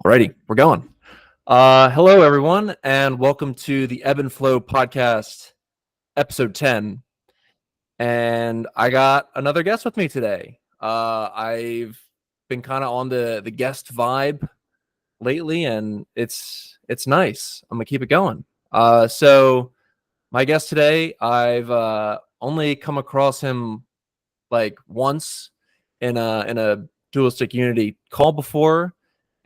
Alrighty, we're going. Hello, everyone, and welcome to the Ebbenflow podcast, episode 10. And I got another guest with me today. I've been kind of on the guest vibe lately, and it's nice. I'm gonna keep it going. So my guest today, I've only come across him like once in a dualistic unity call before,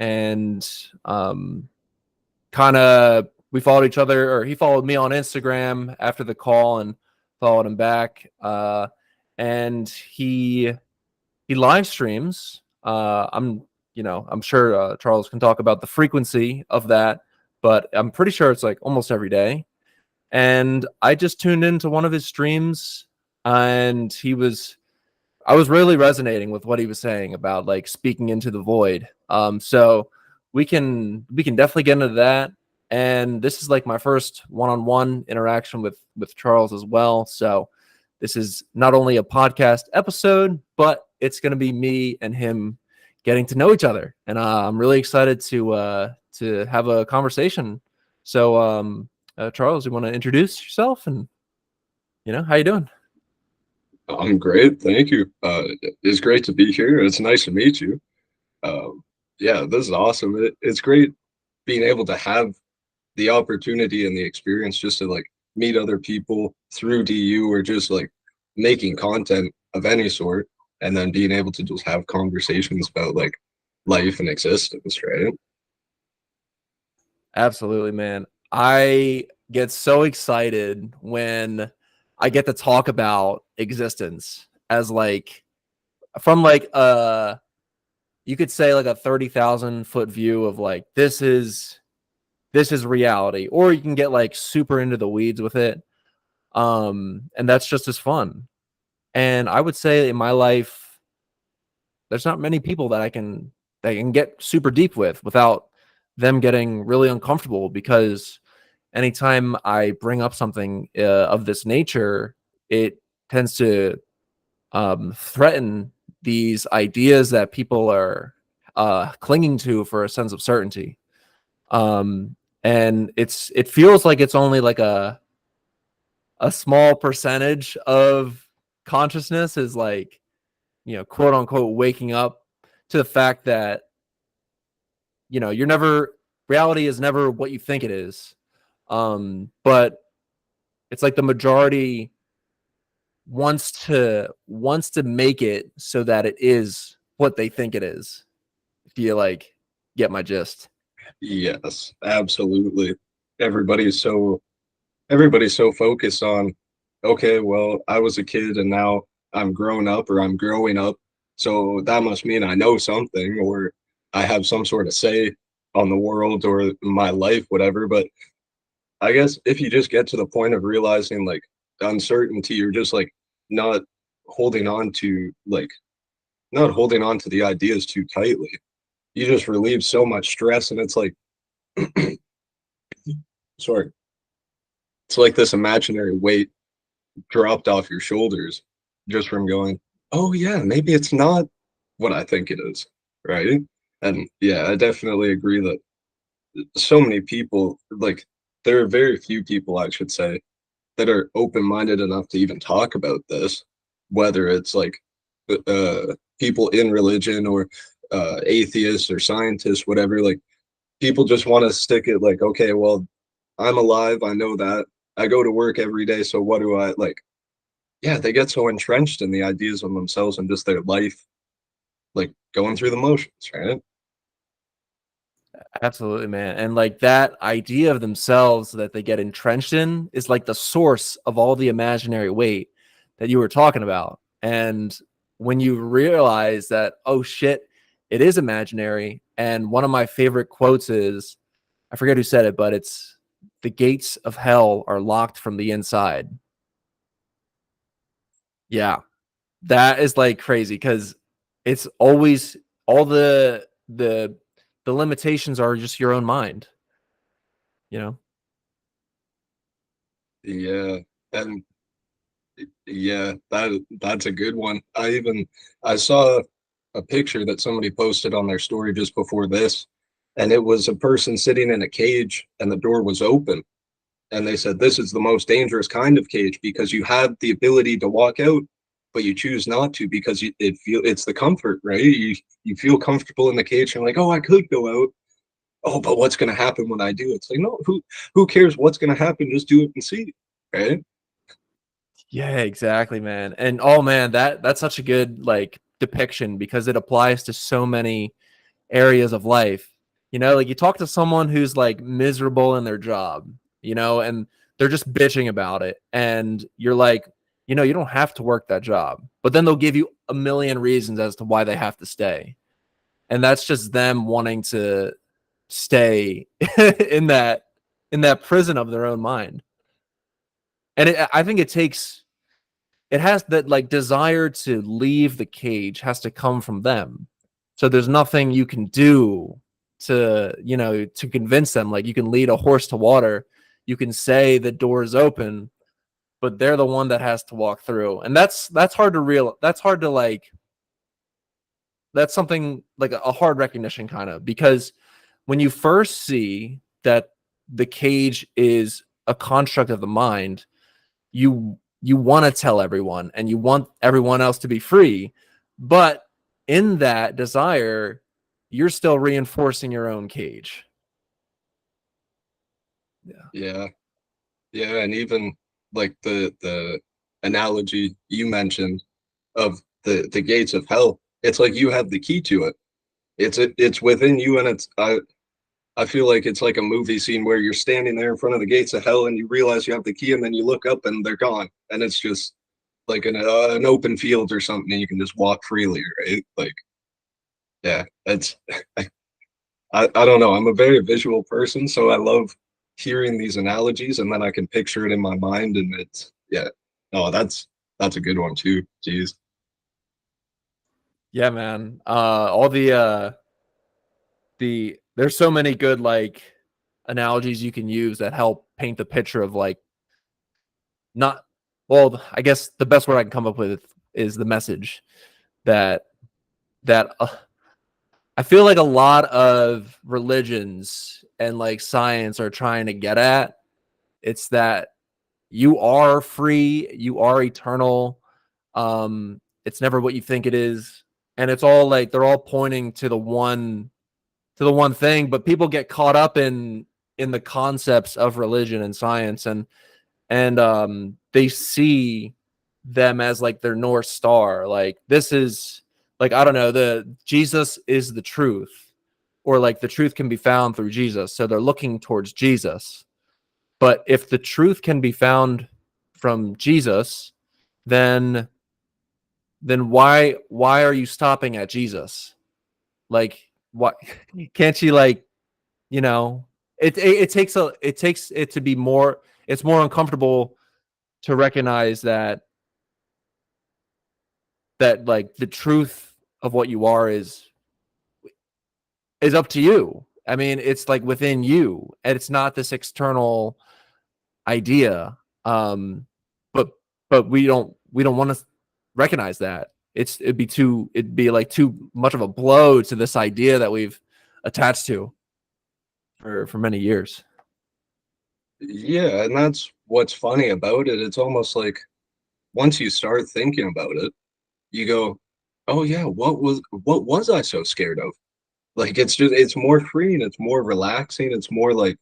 and kind of we followed each other, or he followed me on Instagram after the call and followed him back. And he live streams. I'm sure Charles can talk about the frequency of that, but I'm pretty sure it's like almost every day. And I just tuned into one of his streams, and I was really resonating with what he was saying about like speaking into the void. So we can definitely get into that. And this is like my first one-on-one interaction with Charles as well. So this is not only a podcast episode, but it's going to be me and him getting to know each other. And I'm really excited to have a conversation. So Charles, you want to introduce yourself and how you doing? I'm great, thank you. It's great to be here. It's nice to meet you. Yeah, this is awesome. It's great being able to have the opportunity and the experience just to like meet other people through DU or just like making content of any sort, and then being able to just have conversations about like life and existence, right? Absolutely, man. I get so excited when I get to talk about existence as like from like you could say like a 30,000 foot view of like this is reality, or you can get like super into the weeds with it. And that's just as fun. And I would say in my life there's not many people that I can get super deep with without them getting really uncomfortable, because anytime I bring up something of this nature, it tends to threaten these ideas that people are clinging to for a sense of certainty. And it feels like it's only like a small percentage of consciousness is like quote unquote waking up to the fact that you're never reality is never what you think it is. But it's like the majority wants to make it so that it is what they think it is. If you like get my gist. Yes, absolutely. Everybody's so everybody's so focused on, okay, well, I was a kid and now I'm grown up or I'm growing up. So that must mean I know something or I have some sort of say on the world or my life, whatever. But I guess if you just get to the point of realizing like uncertainty, you're just like not holding on to like not holding on to the ideas too tightly. You just relieve so much stress and it's like sorry, it's like this imaginary weight dropped off your shoulders just from going, oh yeah, maybe it's not what I think it is, right? And yeah, I definitely agree that so many people, like, there are very few people, I should say, that are open-minded enough to even talk about this, whether it's like people in religion or atheists or scientists, whatever. Like, people just want to stick it like, okay, well, I'm alive, I know that. I go to work every day, so what do I like? Yeah, they get so entrenched in the ideas of themselves and just their life, like going through the motions, right? Absolutely, man. And like that idea of themselves that they get entrenched in is like the source of all the imaginary weight that you were talking about. And when you realize that, oh shit, it is imaginary. And one of my favorite quotes is, I forget who said it, but it's the gates of hell are locked from the inside. Yeah, that is like crazy because it's always all the limitations are just your own mind, you know. Yeah, and yeah, that's a good one. I saw a picture that somebody posted on their story just before this, and it was a person sitting in a cage and the door was open. And they said this is the most dangerous kind of cage because you have the ability to walk out, but you choose not to because it's the comfort, right? You feel comfortable in the cage and like, oh, I could go out. Oh, but what's going to happen when I do? It's like, no, who cares what's going to happen? Just do it and see, right? Yeah, exactly, man. And oh man, that's such a good like depiction because it applies to so many areas of life. You know, like you talk to someone who's like miserable in their job, you know, and they're just bitching about it. And you're like, you know, you don't have to work that job. But then they'll give you a million reasons as to why they have to stay. And that's just them wanting to stay in that prison of their own mind. And I think it has that like desire to leave the cage has to come from them. So there's nothing you can do to, you know, to convince them. Like you can lead a horse to water, you can say the door is open, but they're the one that has to walk through. And that's hard to that's hard to like, that's something like a hard recognition kind of, because when you first see that the cage is a construct of the mind, you want to tell everyone and you want everyone else to be free, but in that desire you're still reinforcing your own cage. Yeah. Yeah, yeah, and even like the analogy you mentioned of the gates of hell, it's like you have the key to it. It's within you, and I feel like it's like a movie scene where you're standing there in front of the gates of hell and you realize you have the key, and then you look up and they're gone, and it's just like an open field or something, and you can just walk freely, right? Like, yeah, it's I don't know. I'm a very visual person, so I love hearing these analogies, and then I can picture it in my mind, and it's yeah. No, that's a good one too. Jeez. Yeah, man. All the there's so many good like analogies you can use that help paint the picture of like, not, well, I guess the best word I can come up with is the message that that I feel like a lot of religions and like science are trying to get at. It's that you are free, you are eternal. It's never what you think it is. And it's all like they're all pointing to the one thing, but people get caught up in the concepts of religion and science, and they see them as like their north star. Like this is like, I don't know, the Jesus is the truth, or like the truth can be found through Jesus, so they're looking towards Jesus. But if the truth can be found from Jesus, then why are you stopping at Jesus? Like what can't you like, you know, it takes it to be more, it's more uncomfortable to recognize that like the truth of what you are is up to you. I mean, it's like within you, and it's not this external idea. But we don't want to recognize that. It'd be like too much of a blow to this idea that we've attached to for many years. Yeah, and that's what's funny about it. It's almost like once you start thinking about it, you go, "Oh yeah, what was I so scared of?" Like it's more freeing, it's more relaxing, it's more like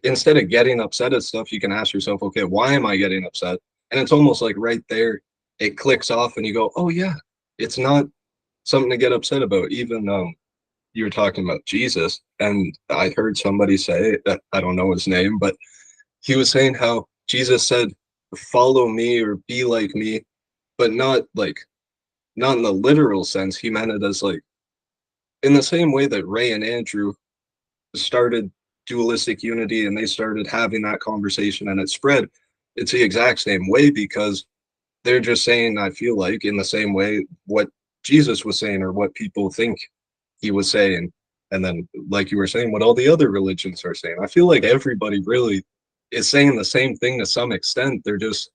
instead of getting upset at stuff, you can ask yourself, okay, why am I getting upset? And it's almost like right there, it clicks off and you go, oh yeah, it's not something to get upset about. Even you were talking about Jesus, and I heard somebody say that I don't know his name, but he was saying how Jesus said, follow me or be like me, but not in the literal sense. He meant it as like in the same way that Ray and Andrew started dualistic unity and they started having that conversation and it spread, it's the exact same way because they're just saying, I feel like, in the same way what Jesus was saying or what people think he was saying. And then, like you were saying, what all the other religions are saying. I feel like everybody really is saying the same thing to some extent. They're just,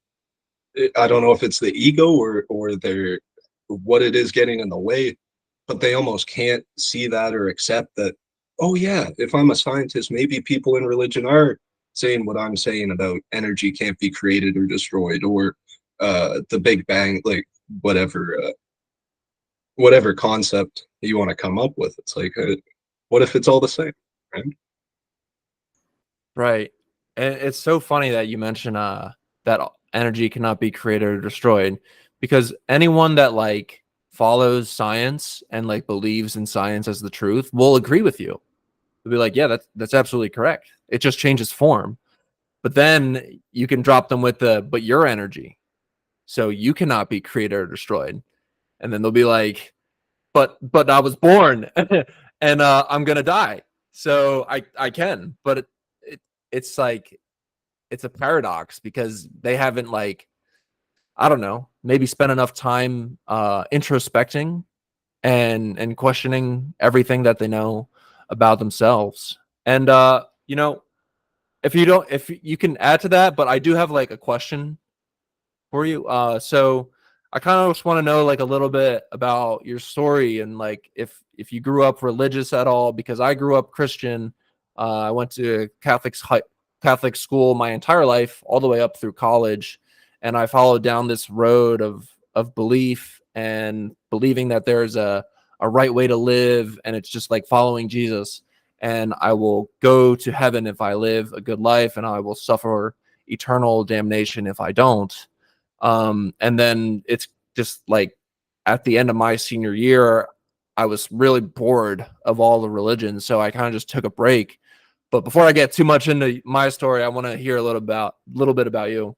I don't know if it's the ego or they're what it is getting in the way, but they almost can't see that or accept that, oh yeah, if I'm a scientist, maybe people in religion are saying what I'm saying about energy can't be created or destroyed, or the Big Bang, like whatever whatever concept you want to come up with. It's like, what if it's all the same, right? Right. And it's so funny that you mention that energy cannot be created or destroyed, because anyone that like follows science and like believes in science as the truth will agree with you. They'll be like, yeah, that's absolutely correct. It just changes form. But then you can drop them with the but your energy. So you cannot be created or destroyed. And then they'll be like, but I was born and I'm gonna die. So I can. But it's like it's a paradox because they haven't like, I don't know, maybe spent enough time introspecting and questioning everything that they know about themselves. And you know, if you can add to that, but I do have like a question for you. So I kind of just want to know like a little bit about your story and like if you grew up religious at all, because I grew up Christian. I went to Catholic school my entire life, all the way up through college, and I followed down this road of belief and believing that there's a right way to live, and it's just like following Jesus. And I will go to heaven if I live a good life, and I will suffer eternal damnation if I don't. And then it's just like at the end of my senior year, I was really bored of all the religions, so I kind of just took a break. But before I get too much into my story, I want to hear a little bit about you.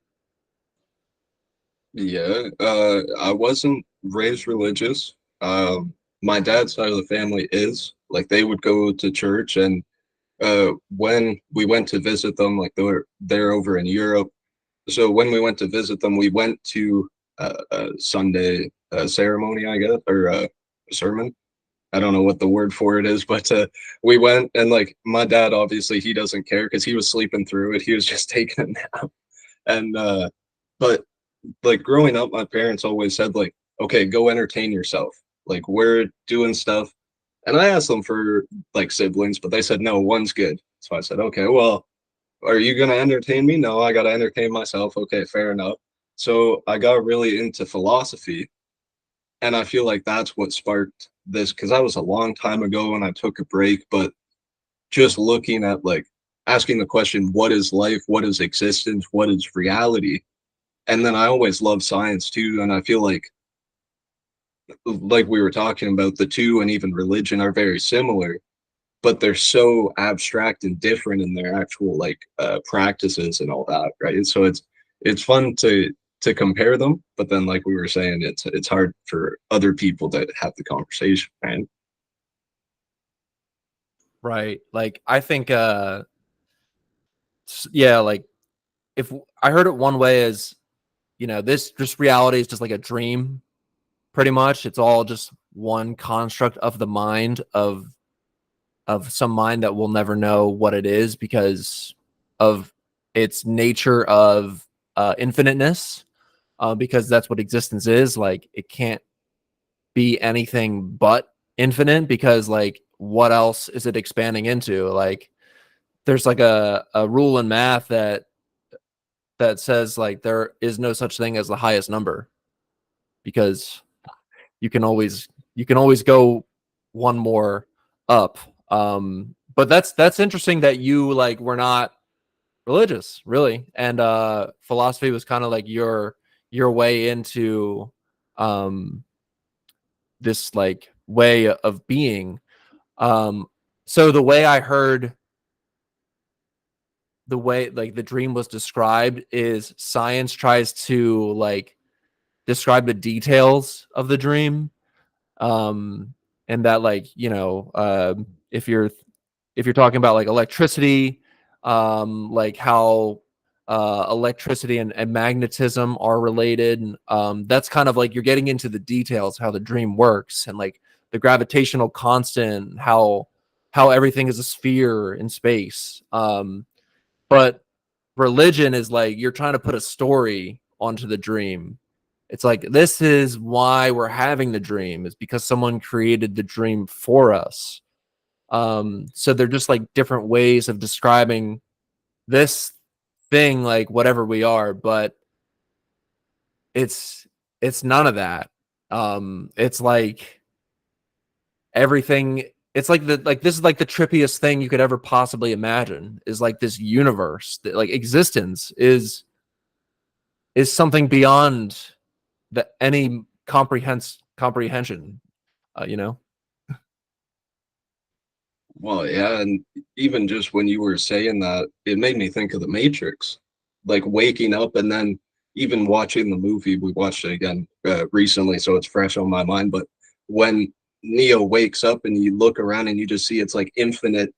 Yeah, I wasn't raised religious. My dad's side of the family is like they would go to church, and when we went to visit them, like they're over in Europe. So when we went to visit them, we went to a Sunday ceremony, I guess, or a sermon. I don't know what the word for it is, but we went, and like my dad, obviously he doesn't care because he was sleeping through it. He was just taking a nap, and but like growing up, my parents always said like, okay, go entertain yourself. Like we're doing stuff. And I asked them for like siblings, but they said no, one's good. So I said, okay, well, are you gonna entertain me? No, I gotta entertain myself. Okay, fair enough. So I got really into philosophy, and I feel like that's what sparked this because I was a long time ago and I took a break, but just looking at like asking the question, what is life? What is existence? What is reality? And then I always love science too, and I feel like we were talking about, the two and even religion are very similar, but they're so abstract and different in their actual like practices and all that, right? So it's fun to compare them, but then like we were saying, it's hard for other people to have the conversation, right? Right. Like I think yeah, like if I heard it one way is, this just reality is just like a dream pretty much. It's all just one construct of the mind of some mind that will never know what it is because of its nature of infiniteness, because that's what existence is. Like it can't be anything but infinite because like what else is it expanding into? Like there's like a rule in math that says like there is no such thing as the highest number because you can always go one more up. But that's interesting that you like were not religious really, and philosophy was kind of like your way into um this like way of being. So the way I heard the way like the dream was described is science tries to like describe the details of the dream, um and that like if you're talking about like electricity, like how electricity and magnetism are related, and that's kind of like you're getting into the details how the dream works and like the gravitational constant, how everything is a sphere in space. But religion is like you're trying to put a story onto the dream, It's like, this is why we're having the dream, is because someone created the dream for us. So they're just like different ways of describing this thing, like whatever we are, but it's it's none of that. It's like everything. It's like this is like the trippiest thing you could ever possibly imagine, is like this universe that, like, existence is something beyond the any comprehension. You know. Well, yeah, and even just when you were saying that, it made me think of the Matrix, like waking up and then even watching the movie. We watched it again recently, so it's fresh on my mind. But when Neo wakes up and you look around and you just see it's like infinite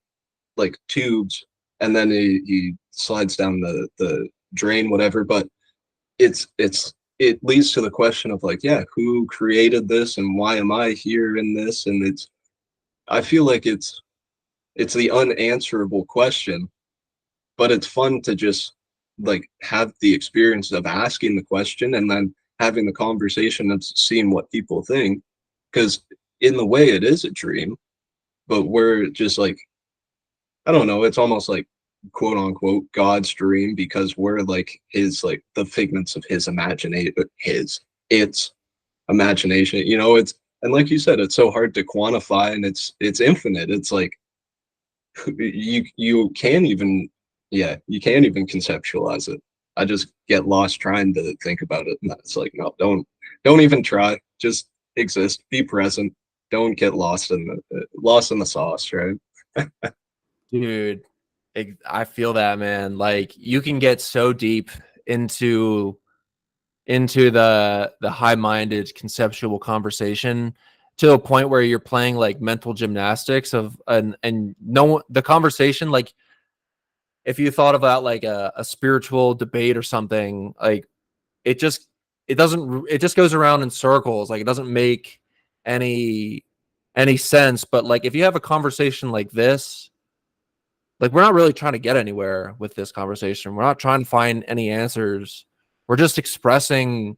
like tubes, and then he slides down the drain, whatever. But it leads to the question of like, yeah, who created this and why am I here in this? And I feel like it's the unanswerable question, but it's fun to just like have the experience of asking the question and then having the conversation of seeing what people think. Because in the way it is a dream, but we're just like, I don't know, it's almost like quote unquote God's dream because we're like his, like the figments of his imagination, it's imagination, it's, and like you said, it's so hard to quantify and it's infinite. It's like you can't even, yeah, you can't even conceptualize it. I just get lost trying to think about it, and it's like, no, don't even try. Just exist, be present. Don't get lost in the sauce, right? Dude, I feel that, man. Like, you can get so deep into the high-minded conceptual conversation to a point where you're playing like mental gymnastics of, and no, the conversation, like, if you thought about like a spiritual debate or something, like, it just it just goes around in circles. Like, it doesn't make any sense. But like, if you have a conversation like this, like, we're not really trying to get anywhere with this conversation. We're not trying to find any answers. We're just expressing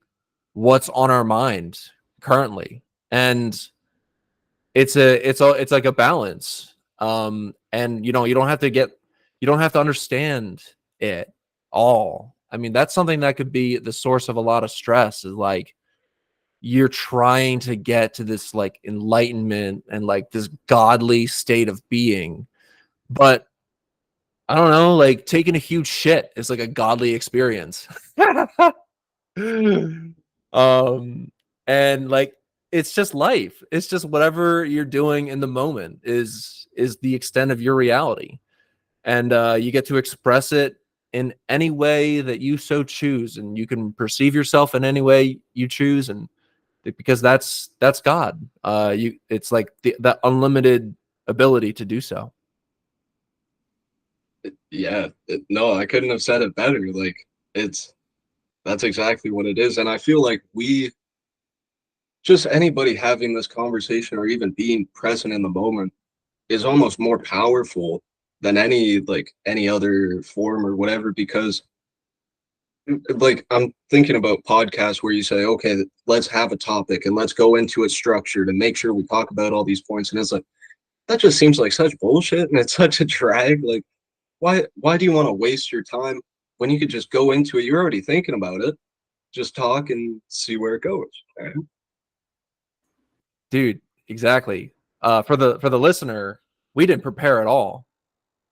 what's on our mind currently. And it's like a balance. And you don't have to understand it all. I mean, that's something that could be the source of a lot of stress, is like, you're trying to get to this like enlightenment and like this godly state of being. But I don't know, like, taking a huge shit is like a godly experience. um and like, it's just life. It's just whatever you're doing in the moment is the extent of your reality. And you get to express it in any way that you so choose, and you can perceive yourself in any way you choose. And because that's God. You It's like the unlimited ability to do so. Yeah, no, I couldn't have said it better. Like, it's that's exactly what it is. And I feel like we just anybody having this conversation or even being present in the moment is almost more powerful than any other form or whatever, because like I'm thinking about podcasts where you say, okay, let's have a topic and let's go into it structured and make sure we talk about all these points. And it's like, that just seems like such bullshit and it's such a drag. Like, why do you want to waste your time when you could just go into it? You're already thinking about it. Just talk and see where it goes. Right? Dude, exactly. For the listener, we didn't prepare at all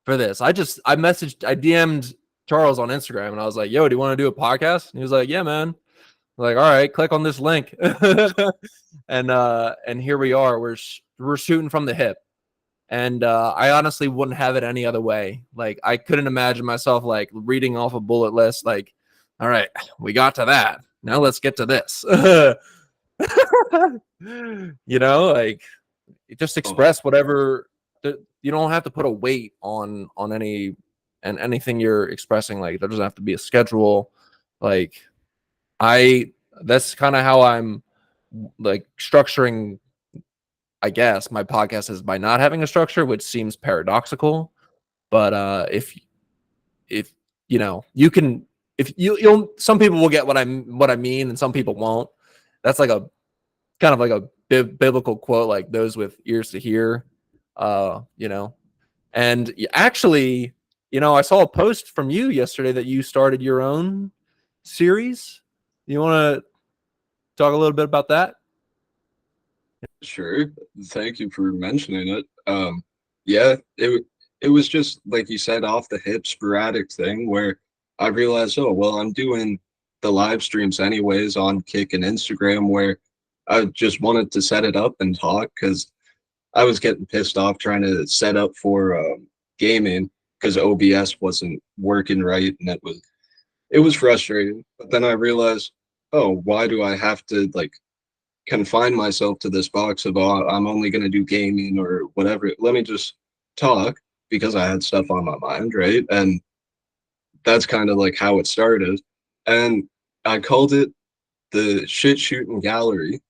for this. I DM'd Charles on Instagram, and I was like, "Yo, do you want to do a podcast?" And he was like, "Yeah, man." I'm like, all right, click on this link. And here we are. We're shooting from the hip. And I honestly wouldn't have it any other way. Like, I couldn't imagine myself like reading off a bullet list, like, all right, we got to that. Now let's get to this. Like, just Oh, express whatever. You don't have to put a weight on anything you're expressing. Like, there doesn't have to be a schedule. Like, I that's kind of how I'm like structuring, I guess, my podcast, is by not having a structure, which seems paradoxical. But if you can, if you'll some people will get what I mean, and some people won't. That's like a kind of like a biblical quote, like those with ears to hear, you know. And actually, I saw a post from you yesterday that you started your own series. You want to talk a little bit about that? Sure. Thank you for mentioning it. Yeah, it was just like you said, off the hip, sporadic thing where I realized, oh, well, I'm doing the live streams anyways on Kick and Instagram where I just wanted to set it up and talk because I was getting pissed off trying to set up for gaming because OBS wasn't working right and it was frustrating. But then I realized, oh, why do I have to like confine myself to this box of oh, I'm only going to do gaming or whatever. Let me just talk because I had stuff on my mind, right? And that's kind of like how it started. And I called it the shit shooting gallery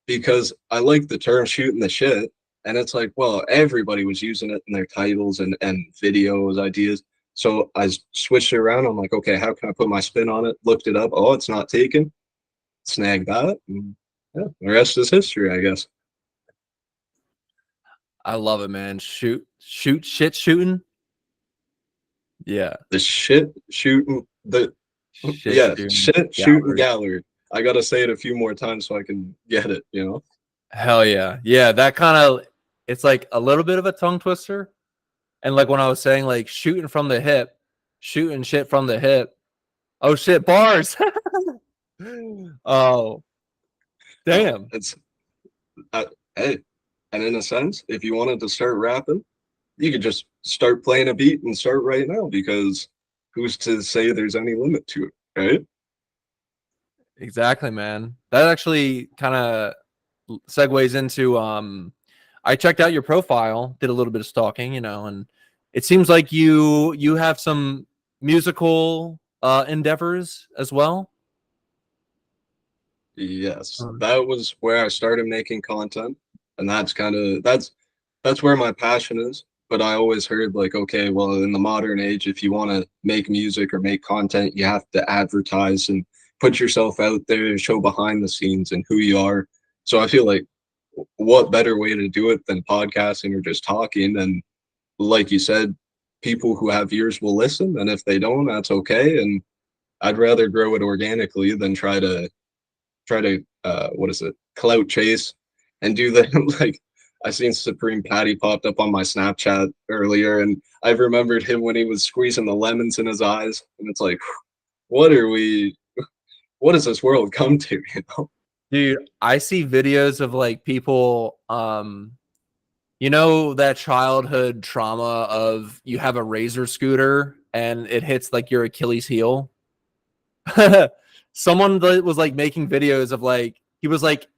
because I like the term shooting the shit. And it's like, well, everybody was using it in their titles and videos, ideas. So I switched it around. I'm like, okay, how can I put my spin on it? Looked it up. Oh, it's not taken. Snag that. And yeah, the rest is history, I guess. I love it, man. Shit shooting. Yeah, The shit shooting the shit yeah, shooting shit shooting gallery. gallery. I gotta say it a few more times so I can get it, you know? Hell yeah, yeah. That kind of it's like a little bit of a tongue twister. And like when I was saying, like shooting from the hip, shooting shit from the hip. Oh shit, bars. Oh No, damn. it's uh, hey, and in a sense, if you wanted to start rapping, you could just start playing a beat and start right now because who's to say there's any limit to it, right? Exactly, man. That actually kind of segues into I checked out your profile, did a little bit of stalking, and it seems like you have some musical endeavors as well. Yes, Um, that was where I started making content, and that's where my passion is. But I always heard like, okay, well, in the modern age, if you want to make music or make content, you have to advertise and put yourself out there, show behind the scenes and who you are. So I feel like what better way to do it than podcasting or just talking? And like you said, people who have ears will listen, and if they don't, that's okay. And I'd rather grow it organically than try to what is it, clout chase and do the like I seen Supreme Patty popped up on my Snapchat earlier and I remembered him when he was squeezing the lemons in his eyes and it's like what are we what does this world come to, you know? Dude, I see videos of like people that childhood trauma of you have a razor scooter and it hits like your Achilles heel. Someone that was like making videos of like he was like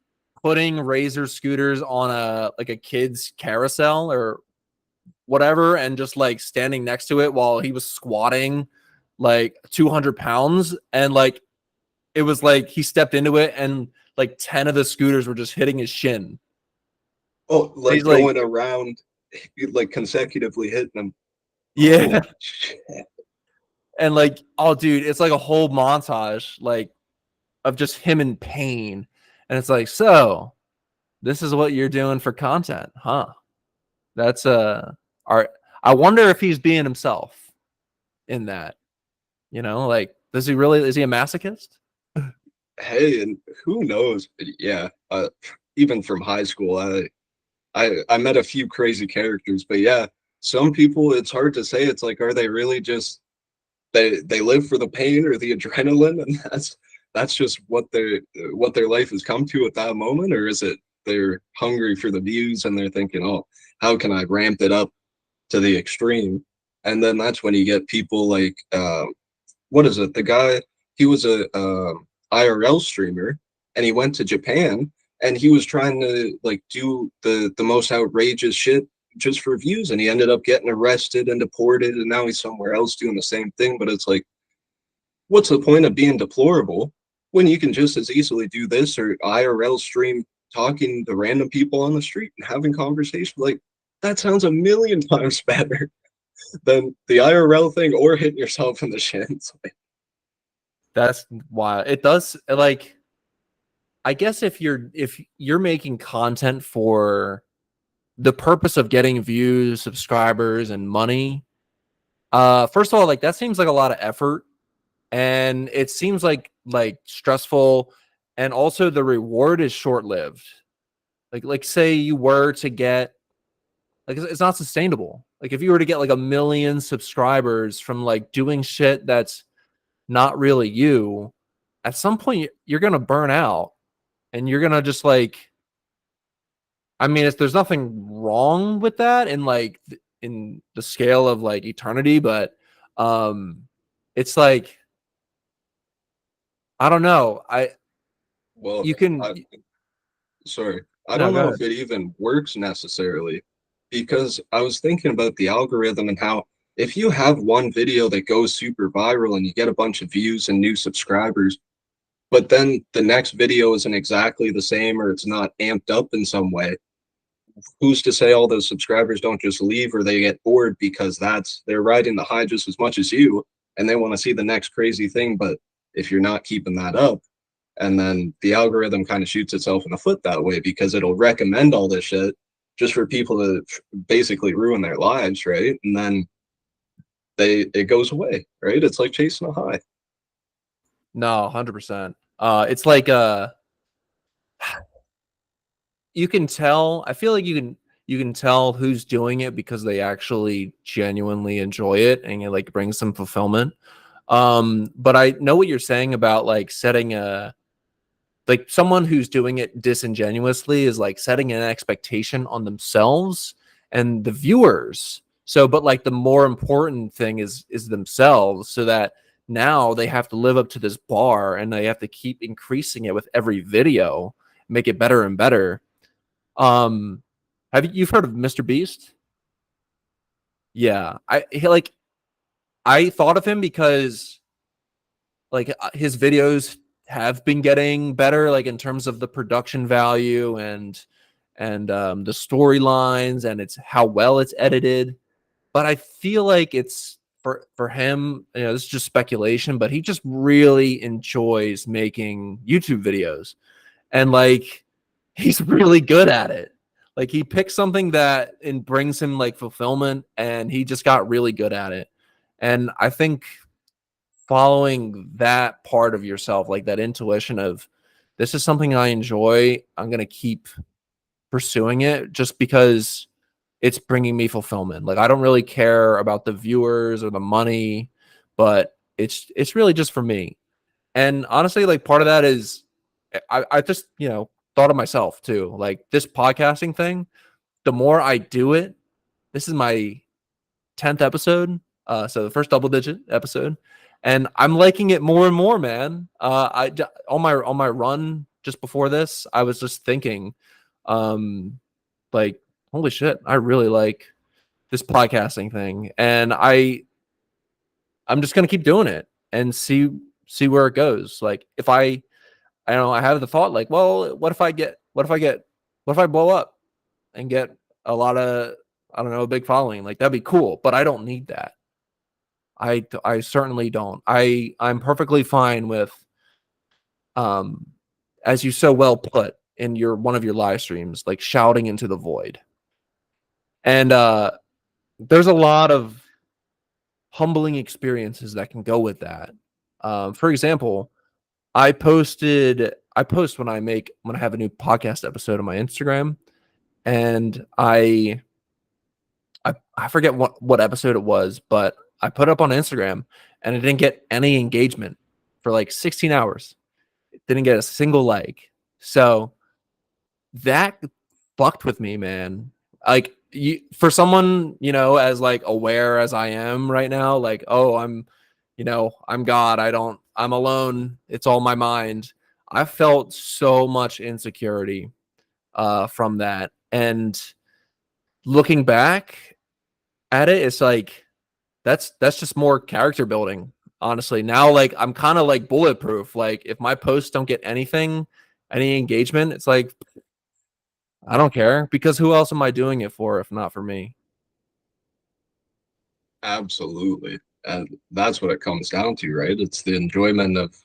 putting razor scooters on a kid's carousel or whatever and just like standing next to it while he was squatting like 200 pounds and like it was like he stepped into it and like 10 of the scooters were just hitting his shin. Oh, He's like like, going around like consecutively hitting them. yeah. Oh shit. And like, oh dude, it's like a whole montage like of just him in pain. And it's like, so this is what you're doing for content, huh? That's art. I wonder if he's being himself in that. Like, does he really? Is he a masochist? Hey, and who knows? Yeah, even from high school, I met a few crazy characters, but yeah, some people it's hard to say. It's like, are they really just they live for the pain or the adrenaline, and that's just what their life has come to at that moment, or is it they're hungry for the views and they're thinking, oh, how can I ramp it up to the extreme? And then that's when you get people like what is it? The guy he was a IRL streamer and he went to Japan and he was trying to like do the most outrageous shit just for views and he ended up getting arrested and deported and now he's somewhere else doing the same thing. But it's like, what's the point of being deplorable when you can just as easily do this or IRL stream talking to random people on the street and having conversation? Like that sounds a million times better than the IRL thing or hitting yourself in the shins. That's why it does. Like, I guess if you're making content for the purpose of getting views, subscribers, and money, first of all, like that seems like a lot of effort, and it seems like stressful, and also the reward is short lived. Like say you were to get like it's not sustainable. Like if you were to get like 1 million subscribers from like doing shit that's not really you, at some point you're gonna burn out, and you're gonna just like, I mean, there's nothing wrong with that in like in the scale of like eternity, but um, it's like I don't know. Well, You can I sorry, I no don't go know ahead. if it even works necessarily because I was thinking about the algorithm and how if you have one video that goes super viral and you get a bunch of views and new subscribers, but then the next video isn't exactly the same or it's not amped up in some way, who's to say all those subscribers don't just leave or they get bored because they're riding the high just as much as you and they want to see the next crazy thing. But if you're not keeping that up, and then the algorithm kind of shoots itself in the foot that way because it'll recommend all this shit just for people to basically ruin their lives, right? And then it goes away, right? It's like chasing a high. No, 100%. It's like you can tell. I feel like you can tell who's doing it because they actually genuinely enjoy it and it like brings some fulfillment. But I know what you're saying about like setting a like someone who's doing it disingenuously is like setting an expectation on themselves and the viewers. So, but like the more important thing is themselves, so that now they have to live up to this bar and they have to keep increasing it with every video, make it better and better. Um, you've heard of Mr. Beast? Yeah, I thought of him because like his videos have been getting better, like in terms of the production value and the storylines, and it's how well it's edited. But I feel like it's for him, this is just speculation, but he just really enjoys making YouTube videos, and like he's really good at it. Like he picks something that and brings him like fulfillment, and he just got really good at it. And I think following that part of yourself, like that intuition of this is something I enjoy, I'm going to keep pursuing it just because it's bringing me fulfillment. Like I don't really care about the viewers or the money, but it's really just for me. And honestly, like part of that is I just, thought of myself too. Like this podcasting thing, the more I do it, this is my 10th episode. So the first double digit episode. And I'm liking it more and more, man. On my run just before this, I was just thinking, um, like, holy shit, I really like this podcasting thing, and I'm just gonna keep doing it and see where it goes. Like, if I don't know, I have the thought, like, well, what if I blow up and get a lot of, I don't know, a big following? Like, that'd be cool, but I don't need that. I certainly don't. I'm perfectly fine with um as you so well put in your one of your live streams, like shouting into the void. And there's a lot of humbling experiences that can go with that. For example, I post when I have a new podcast episode on my Instagram, and I forget what episode it was, but I put it up on Instagram and it didn't get any engagement for like 16 hours. It didn't get a single like. So that fucked with me, man. Like for someone, as like aware as I am right now, like, oh, I'm God. I'm alone. It's all my mind. I felt so much insecurity from that. And looking back at it, it's like that's just more character building. Honestly, now like I'm kind of like bulletproof. Like if my posts don't get any engagement, it's like I don't care, because who else am I doing it for if not for me? Absolutely. And that's what it comes down to, right? It's the enjoyment of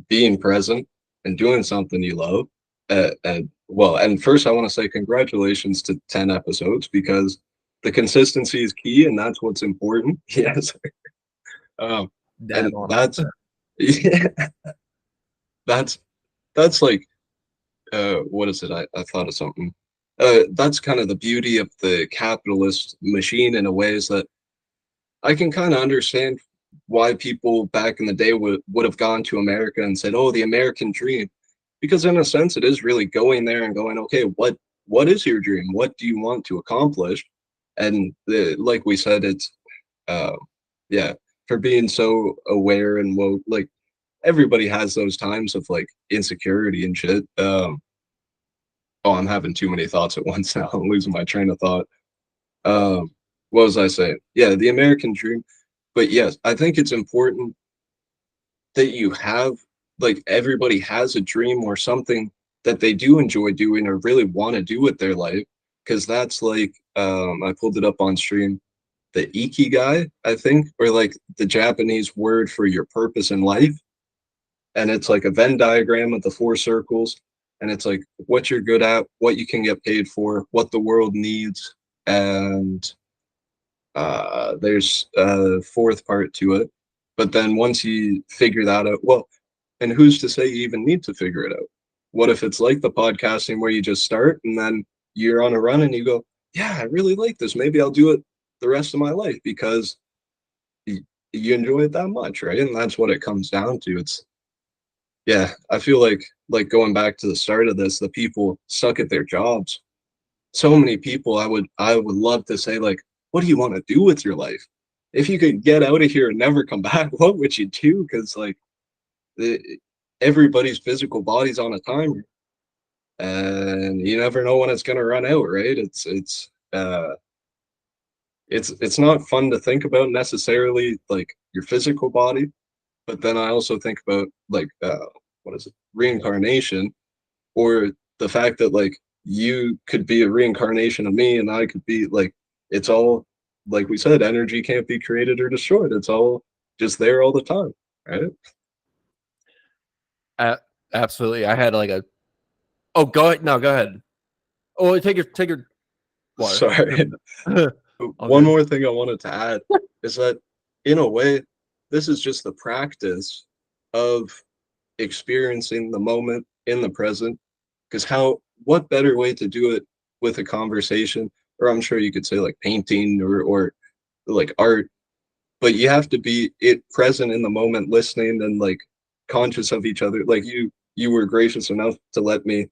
being present and doing something you love. And first I want to say congratulations to 10 episodes because the consistency is key and that's what's important. Yes. Um, Dead and on it. that's yeah, that's that's like what is it? I thought of something. That's kind of the beauty of the capitalist machine in a way is that I can kind of understand why people back in the day would have gone to America and said, "Oh, the American dream," because in a sense, it is really going there and going, "Okay, what is your dream? What do you want to accomplish?" And like we said, it's uh, yeah, for being so aware and woke, like everybody has those times of like insecurity and shit. Oh, I'm having too many thoughts at once now. I'm losing my train of thought. Um, what was I saying? Yeah, the American dream. But yes, I think it's important that you have like everybody has a dream or something that they do enjoy doing or really want to do with their life. Cause that's like I pulled it up on stream, the ikigai, I think, or like the Japanese word for your purpose in life. And it's like a Venn diagram of the four circles. And it's like what you're good at, what you can get paid for, what the world needs, and there's a fourth part to it. But then once you figure that out, well, and who's to say you even need to figure it out? What if it's like the podcasting where you just start and then you're on a run and you go, yeah, I really like this. Maybe I'll do it the rest of my life because you enjoy it that much, right? And that's what it comes down to. It's yeah, I feel like going back to the start of this, the people stuck at their jobs. So many people I would love to say like, what do you want to do with your life? If you could get out of here and never come back, what would you do? Because like the, everybody's physical body's on a timer, and you never know when it's gonna run out, right? It's not fun to think about necessarily like your physical body, but then I also think about like what is it, reincarnation, or the fact that like you could be a reincarnation of me and I could be like it's all like we said, energy can't be created or destroyed. It's all just there all the time, right? A- Absolutely. I had like a. Oh, go ahead. No, go ahead. Oh, take your water. Sorry. All One good. more thing I wanted to add is that in a way, this is just the practice of experiencing the moment in the present. Because what better way to do it with a conversation, or I'm sure you could say like painting or like art, but you have to be it present in the moment, listening and like conscious of each other. Like you were gracious enough to let me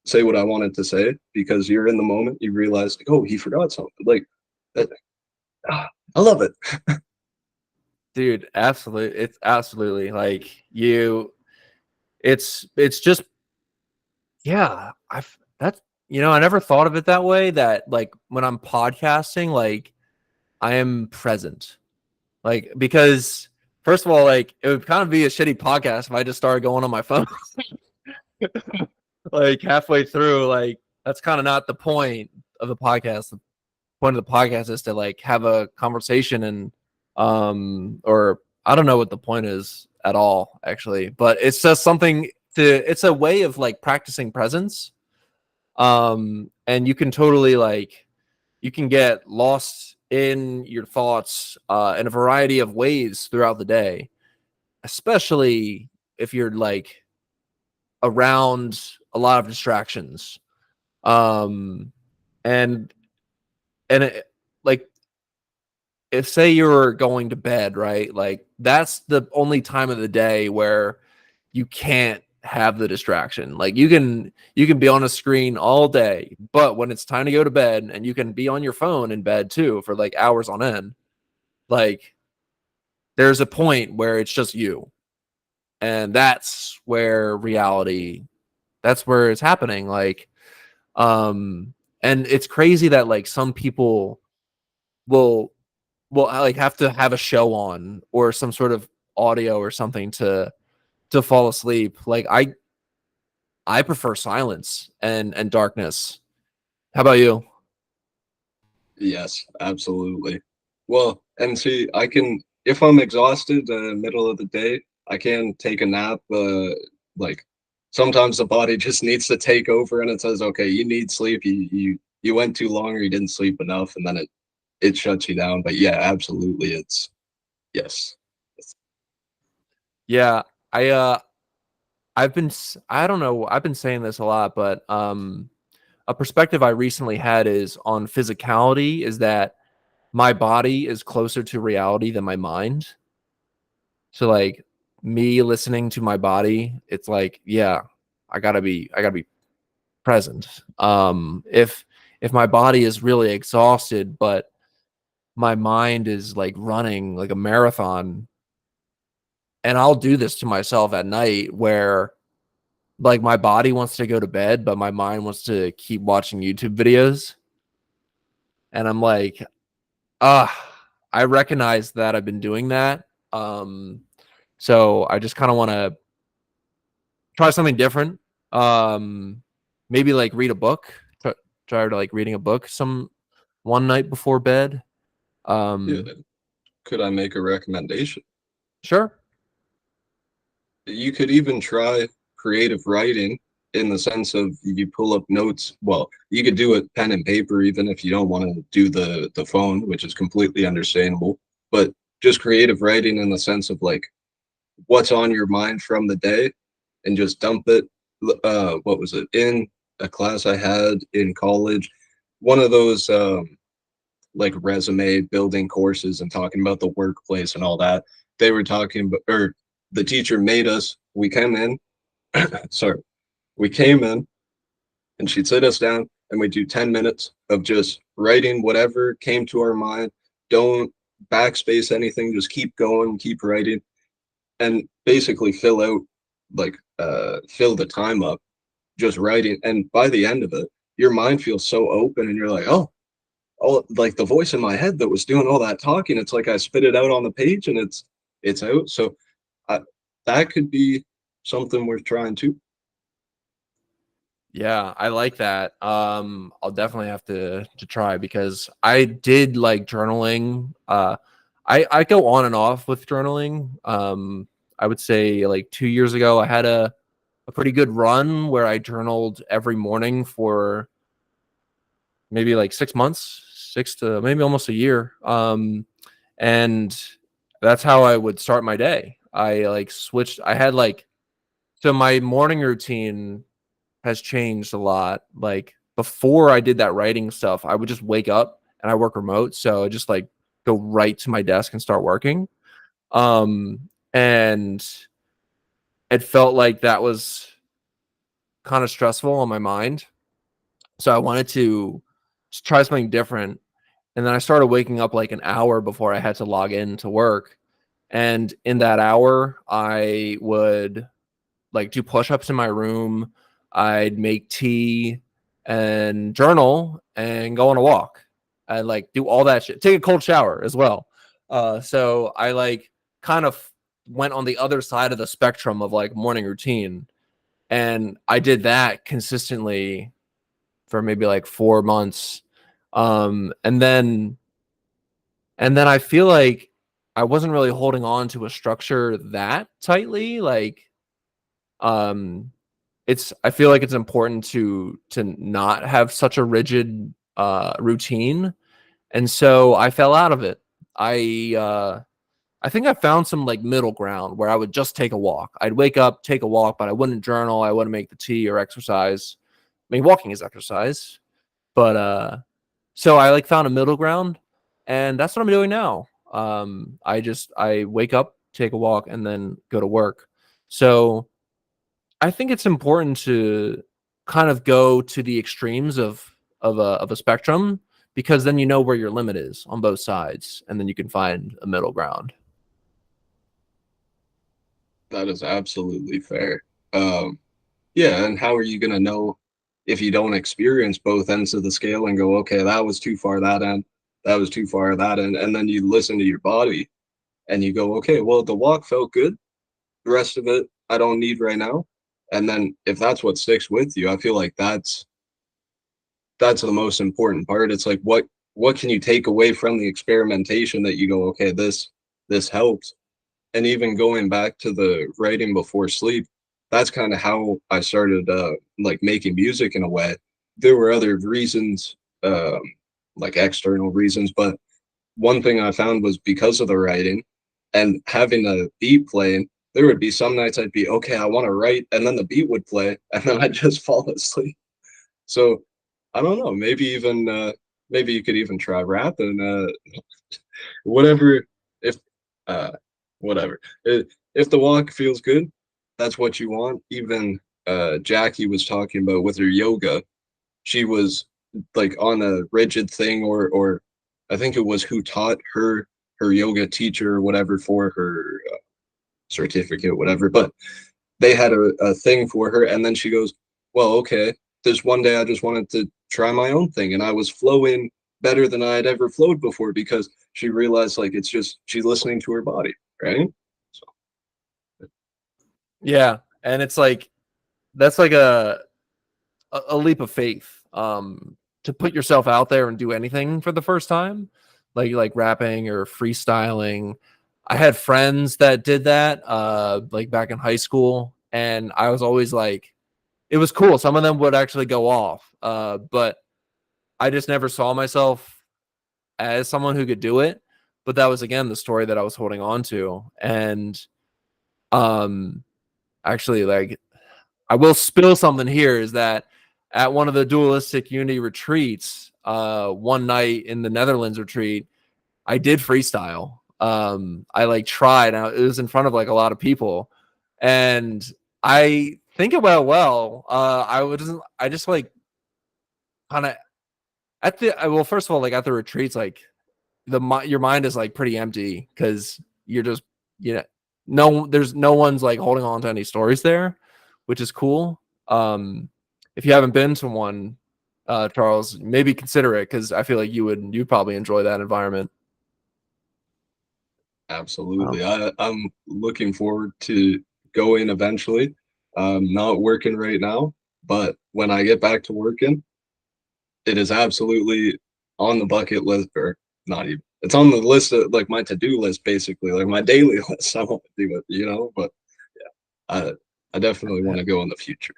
say what I wanted to say because you're in the moment. You realize like, oh, he forgot something. Like that, I love it. Dude, absolutely. It's absolutely like you it's just yeah, I've that's I never thought of it that way that like when I'm podcasting like I am present. Like because first of all like it would kind of be a shitty podcast if I just started going on my phone like halfway through like that's kind of not the point of the podcast. The point of the podcast is to like have a conversation and or I don't know what the point is at all actually, but it's just something to it's a way of like practicing presence. And you can totally like you can get lost in your thoughts in a variety of ways throughout the day, especially if you're like around a lot of distractions. Um and and it, like if say you're going to bed, right? Like that's the only time of the day where you can't have the distraction. Like you can be on a screen all day, but when it's time to go to bed and you can be on your phone in bed too for like hours on end, like there's a point where it's just you. And that's where it's happening. Like and it's crazy that like some people will I like have to have a show on or some sort of audio or something to fall asleep. Like I prefer silence and darkness. How about you? Yes, absolutely. Well, and see, I can if I'm exhausted middle of the day, I can take a nap. Like sometimes the body just needs to take over, and it says, "Okay, you need sleep. You went too long, or you didn't sleep enough," and then it shuts you down. But yeah, absolutely, it's yes. Yeah, I I don't know, I've been saying this a lot, but a perspective I recently had is on physicality is that my body is closer to reality than my mind. So like me listening to my body, it's like, yeah, I gotta be present. If my body is really exhausted, but my mind is like running like a marathon, and I'll do this to myself at night where like my body wants to go to bed, but my mind wants to keep watching YouTube videos. And I'm like, ah, I recognize that I've been doing that. Um, so I just kind of want to try something different. Um, maybe like read a book. Try to like reading a book some one night before bed. Yeah. Um, Could I make a recommendation? sure. You could even try creative writing in the sense of you pull up notes. Well, you could do it pen and paper even if you don't want to do the phone, which is completely understandable. But just creative writing in the sense of like what's on your mind from the day and just dump it. What was it in a class I had in college? One of those like resume building courses and talking about the workplace and all that. They were talking about, or the teacher made us. We came in, sorry, we came in, and she'd sit us down, and we do 10 minutes of just writing whatever came to our mind. Don't backspace anything. Just keep going, keep writing, and basically fill out like fill the time up just writing. And by the end of it, your mind feels so open, and you're like, oh, all like the voice in my head that was doing all that talking, it's like I spit it out on the page and it's out. So I, that could be something worth trying too. Yeah, I like that. I'll definitely have to try because I did like journaling. I go on and off with journaling. I would say like 2 years ago, I had a pretty good run where I journaled every morning for maybe like 6 months, 6 to maybe almost a year. And that's how I would start my day. I like switched. I had like so my morning routine has changed a lot. Like before I did that writing stuff, I would just wake up and I work remote, so I just like go right to my desk and start working. And it felt like that was kind of stressful on my mind. So I wanted to just try something different. And then I started waking up like an hour before I had to log in to work. And in that hour, I would like do push-ups in my room. I'd make tea and journal and go on a walk. I like do all that shit. Take a cold shower as well. So I like kind of went on the other side of the spectrum of like morning routine. And I did that consistently for maybe like 4 months. And then I feel like I wasn't really holding on to a structure that tightly. Like um it's I feel like it's important to not have such a rigid routine. And so I fell out of it. I think I found some like middle ground where I would just take a walk. I'd wake up, take a walk, but I wouldn't journal, I wouldn't make the tea or exercise. I mean, walking is exercise, but so I like found a middle ground, and that's what I'm doing now. I wake up, take a walk, and then go to work. So I think it's important to kind of go to the extremes of a spectrum because then you know where your limit is on both sides, and then you can find a middle ground. That is absolutely fair. Um, yeah, and how are you gonna know if you don't experience both ends of the scale and go, okay, that was too far that end, that was too far that end, and then you listen to your body and you go, okay, well the walk felt good, the rest of it I don't need right now. And then if that's what sticks with you, I feel like that's the most important part. It's like what can you take away from the experimentation that you go, okay, this helps, And even going back to the writing before sleep, that's kind of how I started like making music in a way. There were other reasons, um, like external reasons, but one thing I found was because of the writing and having a beat playing, there would be some nights I'd be, okay, I want to write, and then the beat would play, and then I'd just fall asleep. So I don't know, maybe you could even try rapping, whatever, if uh whatever. If the walk feels good, that's what you want. Even Jackie was talking about with her yoga, she was like on a rigid thing, or I think it was who taught her yoga teacher or whatever for her certificate, whatever. But they had a thing for her, and then she goes, "Well, okay, this one day I just wanted to try my own thing, and I was flowing better than I had ever flowed before because she realized like it's just she's listening to her body, right?" So Yeah, and it's like that's like a leap of faith to put yourself out there and do anything for the first time, like rapping or freestyling. I had friends that did that like back in high school, and I was always like, it was cool. Some of them would actually go off, but I just never saw myself as someone who could do it. But that was again the story that I was holding on to. And um actually, like, I will spill something here, is that at one of the dualistic unity retreats, one night in the Netherlands retreat, I did freestyle. I like tried. It was in front of like a lot of people, and I think it went well. I just like kind of at the well, first of all, like at the retreats, like your mind is like pretty empty because you're just, you know, there's no one's like holding on to any stories there, which is cool. If you haven't been to one, Charles, maybe consider it, because I feel like you'd probably enjoy that environment. um, absolutely, I'm looking forward to going eventually. Not working right now, but when I get back to working, it is absolutely on the bucket list, or not even. It's on the list of like my to-do list, basically, like my daily list. I want to do it, but yeah, I definitely want to go in the future.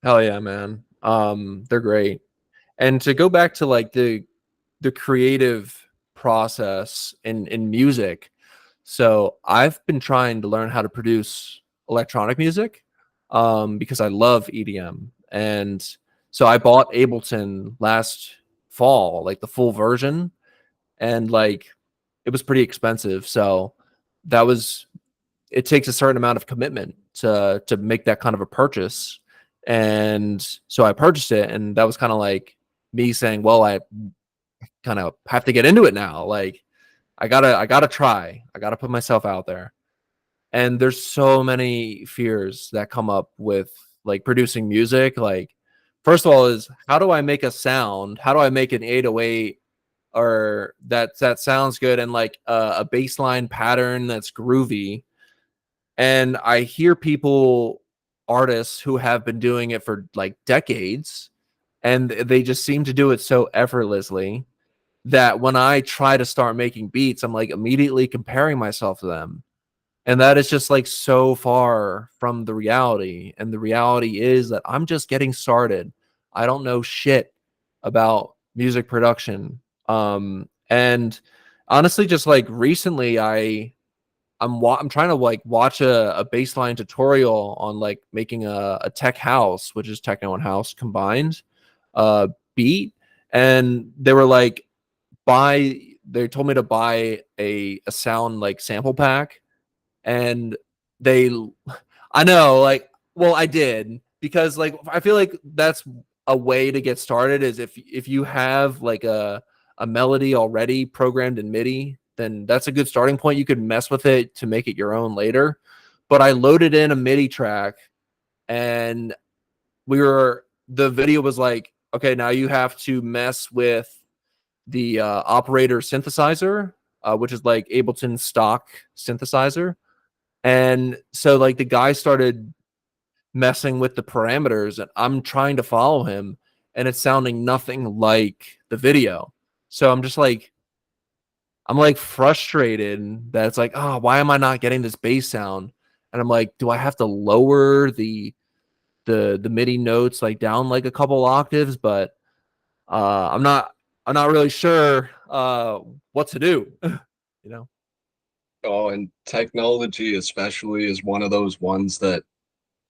Hell yeah, man. They're great. And to go back to like the creative process in music, so I've been trying to learn how to produce electronic music, because I love EDM. And so I bought Ableton last fall, like the full version, and like it was pretty expensive. So that was it takes a certain amount of commitment to make that kind of a purchase. And so I purchased it, and that was kind of like me saying, well, I kind of have to get into it now. Like I gotta try. I gotta put myself out there. And there's so many fears that come up with like producing music. Like, first of all, is how do I make a sound? How do I make an 808 or that sounds good, and like a bass line pattern that's groovy? And I hear people, artists who have been doing it for like decades, and they just seem to do it so effortlessly that when I try to start making beats, I'm like immediately comparing myself to them. And that is just like so far from the reality. And the reality is that I'm just getting started. I don't know shit about music production. And honestly, just like recently, I'm trying to like watch a baseline tutorial on like making a tech house, which is techno and house combined, beat. And they were like, they told me to buy a sound like sample pack. And they I know, like, well, I did, because like I feel like that's a way to get started, is if you have like a melody already programmed in MIDI, then that's a good starting point. You could mess with it to make it your own later. But I loaded in a MIDI track, and the video was like, okay, now you have to mess with the operator synthesizer, which is like Ableton stock synthesizer. And so like the guy started messing with the parameters, and I'm trying to follow him, and it's sounding nothing like the video. So I'm just like, I'm like frustrated that it's like, oh, why am I not getting this bass sound? And I'm like, do I have to lower the MIDI notes like down like a couple octaves? But I'm not really sure what to do. You know? Oh, and technology especially is one of those ones that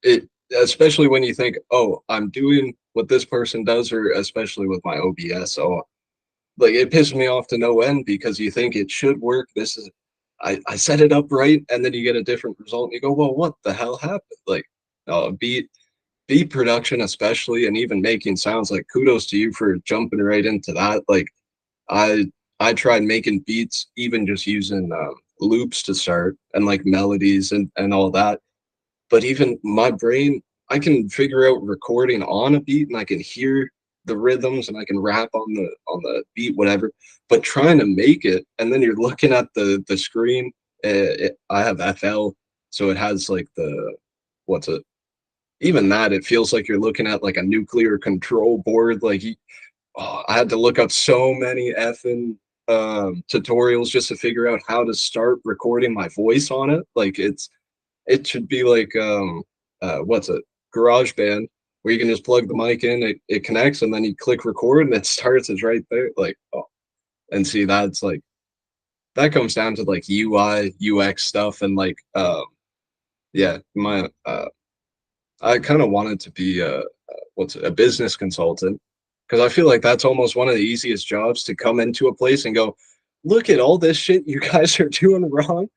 it, especially when you think, oh, I'm doing what this person does, or especially with my OBS. So like it pisses me off to no end because you think it should work. This is I set it up right, and then you get a different result and you go, well, what the hell happened? Like beat production especially, and even making sounds, like kudos to you for jumping right into that. Like I I tried making beats, even just using loops to start, and like melodies and all that. But even my brain, I can figure out recording on a beat, and I can hear the rhythms, and I can rap on the beat, whatever. But trying to make it, and then you're looking at the screen. I have FL, so it has like the what's it? Even that, it feels like you're looking at like a nuclear control board. Like I had to look up so many effing tutorials just to figure out how to start recording my voice on it. Like it should be like what's it? GarageBand, where you can just plug the mic in, it connects, and then you click record and it starts. It's right there. Like, oh, and see, that's like that comes down to like UI UX stuff, and like yeah, my I kind of wanted to be what's it, a business consultant, because I feel like that's almost one of the easiest jobs, to come into a place and go, look at all this shit you guys are doing wrong.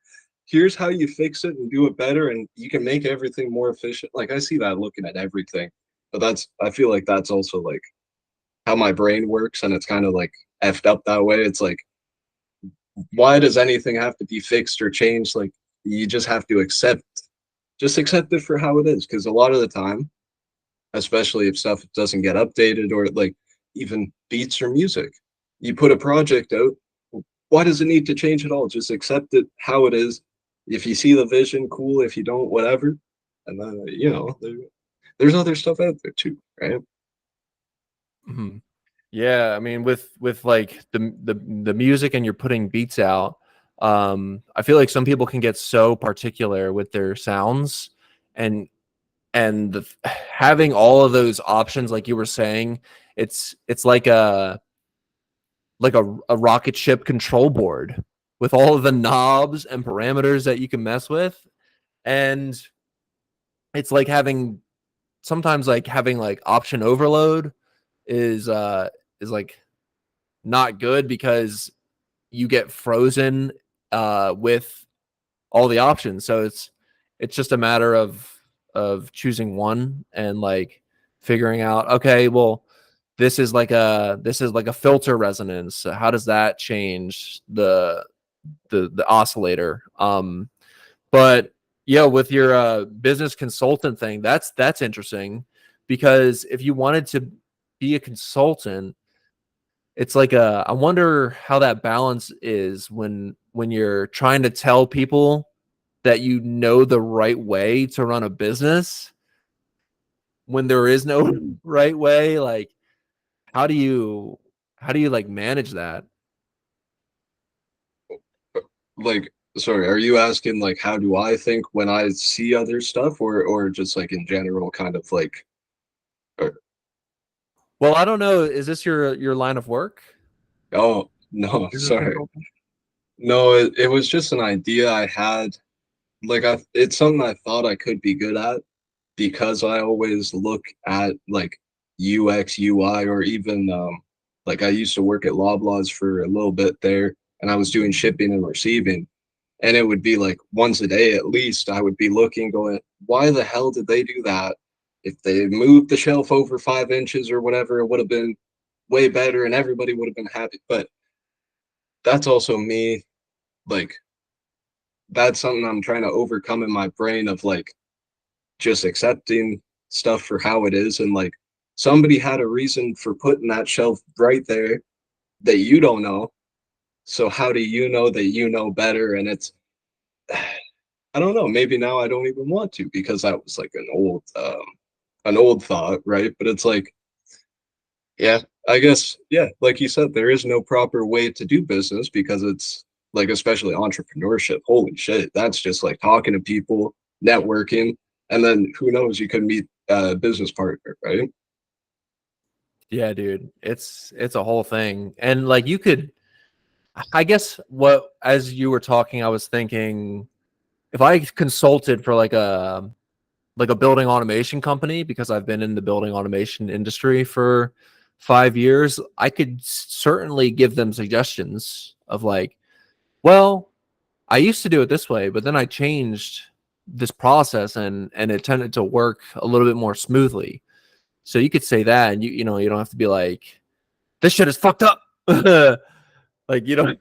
Here's how you fix it and do it better, and you can make everything more efficient. Like I see that looking at everything, but that's I feel like that's also like how my brain works, and it's kind of like effed up that way. It's like, why does anything have to be fixed or changed? Like you just have to accept it for how it is, because a lot of the time, especially if stuff doesn't get updated, or like even beats or music, you put a project out, why does it need to change at all? Just accept it how it is. If you see the vision, cool. If you don't, whatever. And then there's other stuff out there too, right? Mhm. Yeah, I mean, with like the music, and you're putting beats out. I feel like some people can get so particular with their sounds, and having all of those options, like you were saying, it's like a rocket ship control board with all of the knobs and parameters that you can mess with, and it's like having sometimes like having like option overload is like not good, because you get frozen with all the options. So it's just a matter of choosing one, and like figuring out, okay, well, this is like a filter resonance. How does that change the oscillator? But yeah, with your business consultant thing, that's interesting, because if you wanted to be a consultant, it's like I wonder how that balance is when you're trying to tell people that you know the right way to run a business, when there is no right way. Like, how do you like manage that? Like, sorry, are you asking like how do I think when I see other stuff, or just like in general, kind of like, or, Well, I don't know. Is this your line of work? oh no, Business sorry. consultant? No, it was just an idea I had. Like it's something I thought I could be good at, because I always look at like UX, UI, or even like I used to work at Loblaws for a little bit there, and I was doing shipping and receiving, and it would be like once a day at least I would be looking, going, why the hell did they do that? If they moved the shelf over 5 inches or whatever, it would have been way better, and everybody would have been happy. But that's also me, like that's something I'm trying to overcome in my brain, of like just accepting stuff for how it is, and like somebody had a reason for putting that shelf right there that you don't know. So how do you know that you know better? And it's I don't know, maybe now I don't even want to, because that was like an old thought, right? But it's like, yeah, I guess, yeah, like you said, there is no proper way to do business, because it's like especially entrepreneurship. Holy shit, that's just like talking to people, networking, and then who knows, you could meet a business partner, right? Yeah, dude. It's a whole thing. And like you could I guess what as you were talking, I was thinking if I consulted for like a building automation company because I've been in the building automation industry for 5 years, I could certainly give them suggestions of like, well, I used to do it this way, but then I changed this process and it tended to work a little bit more smoothly. So you could say that, and you know you don't have to be like this shit is fucked up. Like you don't,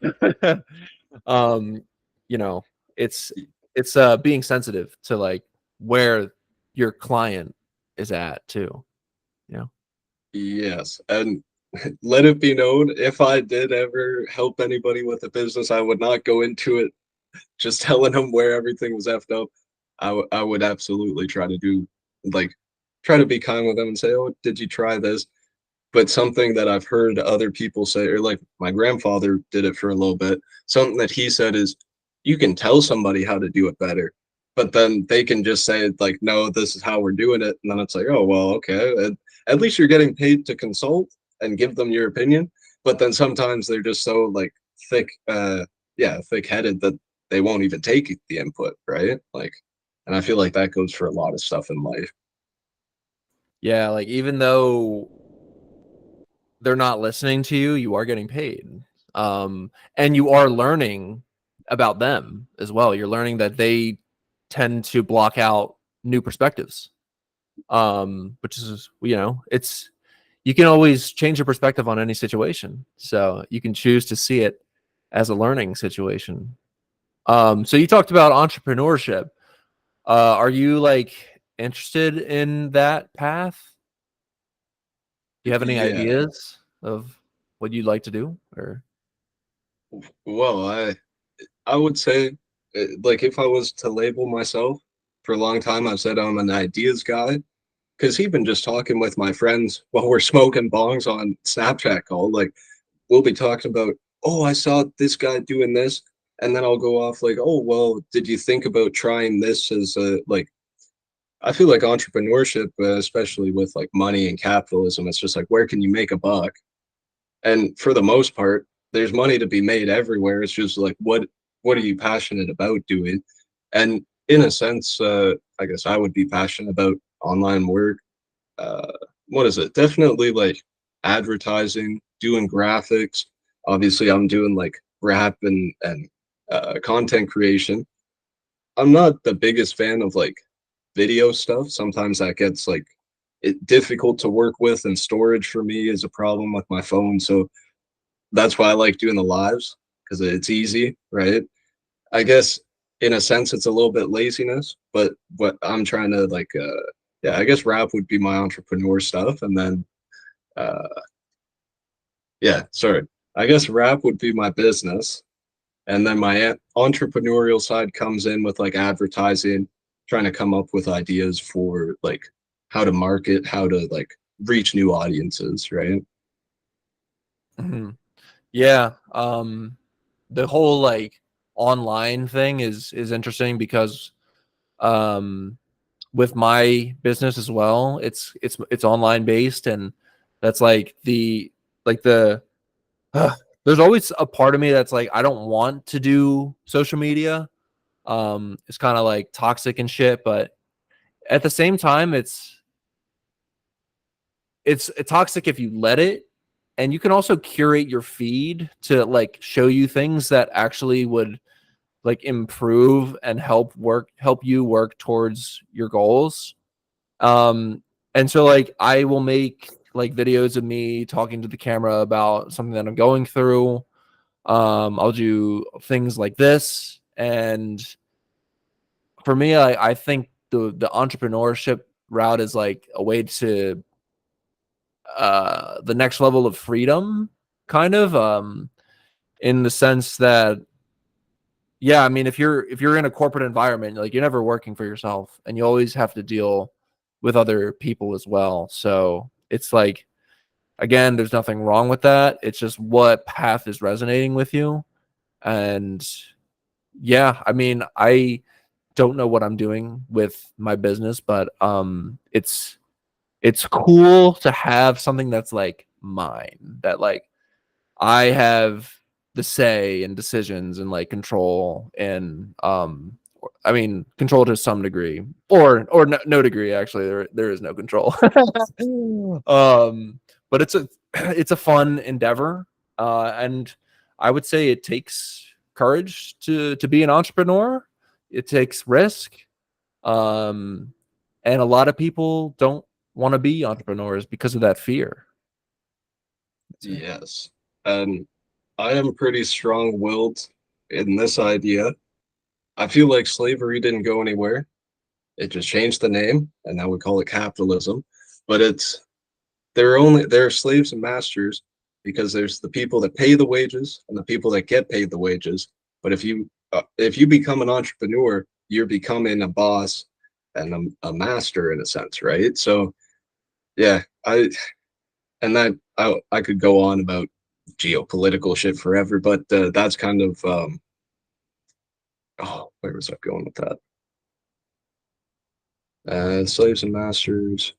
um, you know, it's it's being sensitive to like where your client is at too. You know. Yes, and let it be known, if I did ever help anybody with a business, I would not go into it just telling them where everything was effed up. I would absolutely try to do like try to be kind with them and say, "Oh, did you try this?" But something that I've heard other people say, or like my grandfather did it for a little bit, something that he said is you can tell somebody how to do it better, but then they can just say, like, no, this is how we're doing it. And then it's like, oh, well, okay. At least you're getting paid to consult and give them your opinion. But then sometimes they're just so like thick, yeah, thick headed that they won't even take the input, right? Like, and I feel like that goes for a lot of stuff in life. Yeah, like even though they're not listening to you, you are getting paid. And you are learning about them as well. You're learning that they tend to block out new perspectives. Which is, you know, it's you can always change your perspective on any situation. So you can choose to see it as a learning situation. So you talked about entrepreneurship. Are you like interested in that path? Do you have any Yeah. ideas of what you'd like to do? Or Well, I would say, like, if I was to label myself for a long time, I've said I'm an ideas guy. Because even just talking with my friends while we're smoking bongs on Snapchat call, like, we'll be talking about, oh, I saw this guy doing this. And then I'll go off like, oh, well, did you think about trying this as a, like, I feel like entrepreneurship, especially with like money and capitalism, it's just like, where can you make a buck? And for the most part, there's money to be made everywhere. It's just like what are you passionate about doing? And in a sense, I guess I would be passionate about online work. Uh, what is it? Definitely like advertising, doing graphics. Obviously, I'm doing like rap and content creation. I'm not the biggest fan of like video stuff. Sometimes that gets like difficult to work with, and storage for me is a problem with my phone. So that's why I like doing the lives because it's easy, right? I guess in a sense it's a little bit laziness, but what I'm trying to like yeah, I guess rap would be my entrepreneur stuff and then uh yeah, sorry. I guess rap would be my business and then my entrepreneurial side comes in with like advertising, trying to come up with ideas for like how to market, how to like reach new audiences, right? mhm. Yeah, the whole like online thing is interesting because um with my business as well, it's online based and that's like the uh, there's always a part of me that's like I don't want to do social media. It's kind of like toxic and shit, but at the same time it's toxic if you let it, and you can also curate your feed to like show you things that actually would like improve and help you work towards your goals. And so like I will make like videos of me talking to the camera about something that I'm going through. I'll do things like this, and for me, I think the entrepreneurship route is like a way to the next level of freedom, kind of, in the sense that yeah, I mean, if you're in a corporate environment, like you're never working for yourself, and you always have to deal with other people as well. So it's like again, there's nothing wrong with that. It's just what path is resonating with you. And yeah, I mean, I don't know what I'm doing with my business, but it's cool to have something that's like mine, that like I have the say and decisions and like control and I mean control to some degree or no degree actually there is no control. But it's a fun endeavor, and I would say it takes courage to be an entrepreneur. It takes risk, um, and a lot of people don't want to be entrepreneurs because of that fear. Yes. And I am pretty strong-willed in this idea. I feel like slavery didn't go anywhere. It just changed the name, and now we call it capitalism. But there are slaves and masters because there's the people that pay the wages and the people that get paid the wages. But if you become an entrepreneur, you're becoming a boss and a master in a sense, right? So yeah, I could go on about geopolitical shit forever, but that's kind of oh, where was I going with that? Slaves and masters.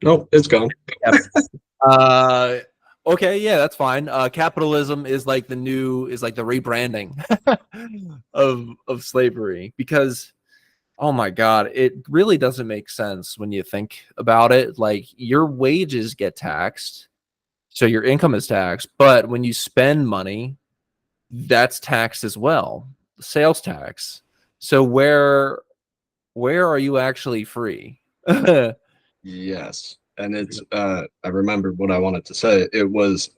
Nope, it's gone. Uh, okay, yeah, that's fine. Capitalism is like the rebranding of slavery because oh my god, it really doesn't make sense when you think about it. Like your wages get taxed, so your income is taxed, but when you spend money, that's taxed as well, sales tax. So where are you actually free? Yes, and it's I remember what I wanted to say. It was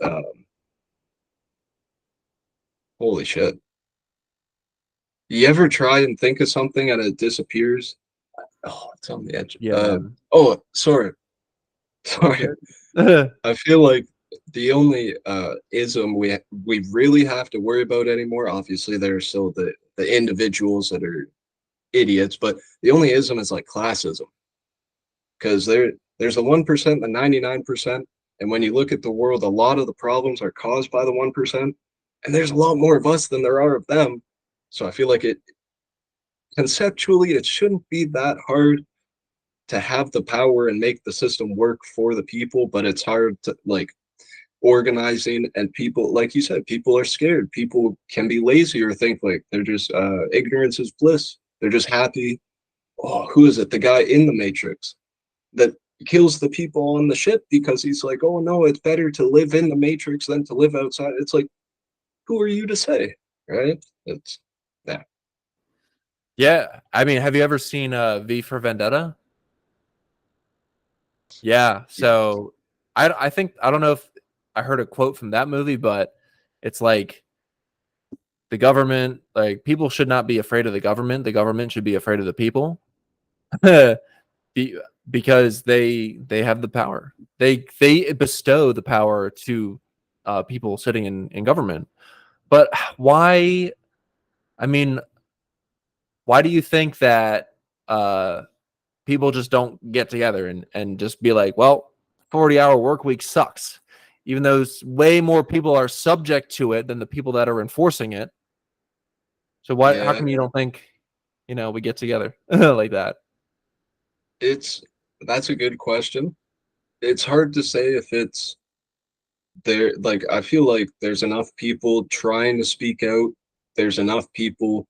holy shit. You ever try and think of something and it disappears? Oh, it's on the edge. Yeah. Oh, sorry. All Sorry. good. I feel like the only ism we really have to worry about anymore, obviously there's still the individuals that are idiots, but the only ism is like classism. Because there's the 1%, the 99%, and when you look at the world, a lot of the problems are caused by the 1%, and there's a lot more of us than there are of them. So I feel like it conceptually it shouldn't be that hard to have the power and make the system work for the people, but it's hard to like organizing and people like you said, people are scared. People can be lazy or think like they're just ignorance is bliss. They're just happy. Oh, who is it? The guy in the Matrix that kills the people on the ship because he's like, oh no, it's better to live in the Matrix than to live outside. It's like, who are you to say, right? It's yeah, Yeah, I mean, have you ever seen V for Vendetta? Yeah, yeah, so I think I don't know if I heard a quote from that movie, but it's like the government, like people should not be afraid of the government. The government should be afraid of the people. Be, because they have the power. They bestow the power to people sitting in government. But why? I mean, why do you think that people just don't get together and just be like, well, 40-hour work week sucks, even though way more people are subject to it than the people that are enforcing it. So why? How yeah. come you don't think we get together like that? It's that's a good question. It's hard to say if it's there. Like I feel like there's enough people trying to speak out. There's enough people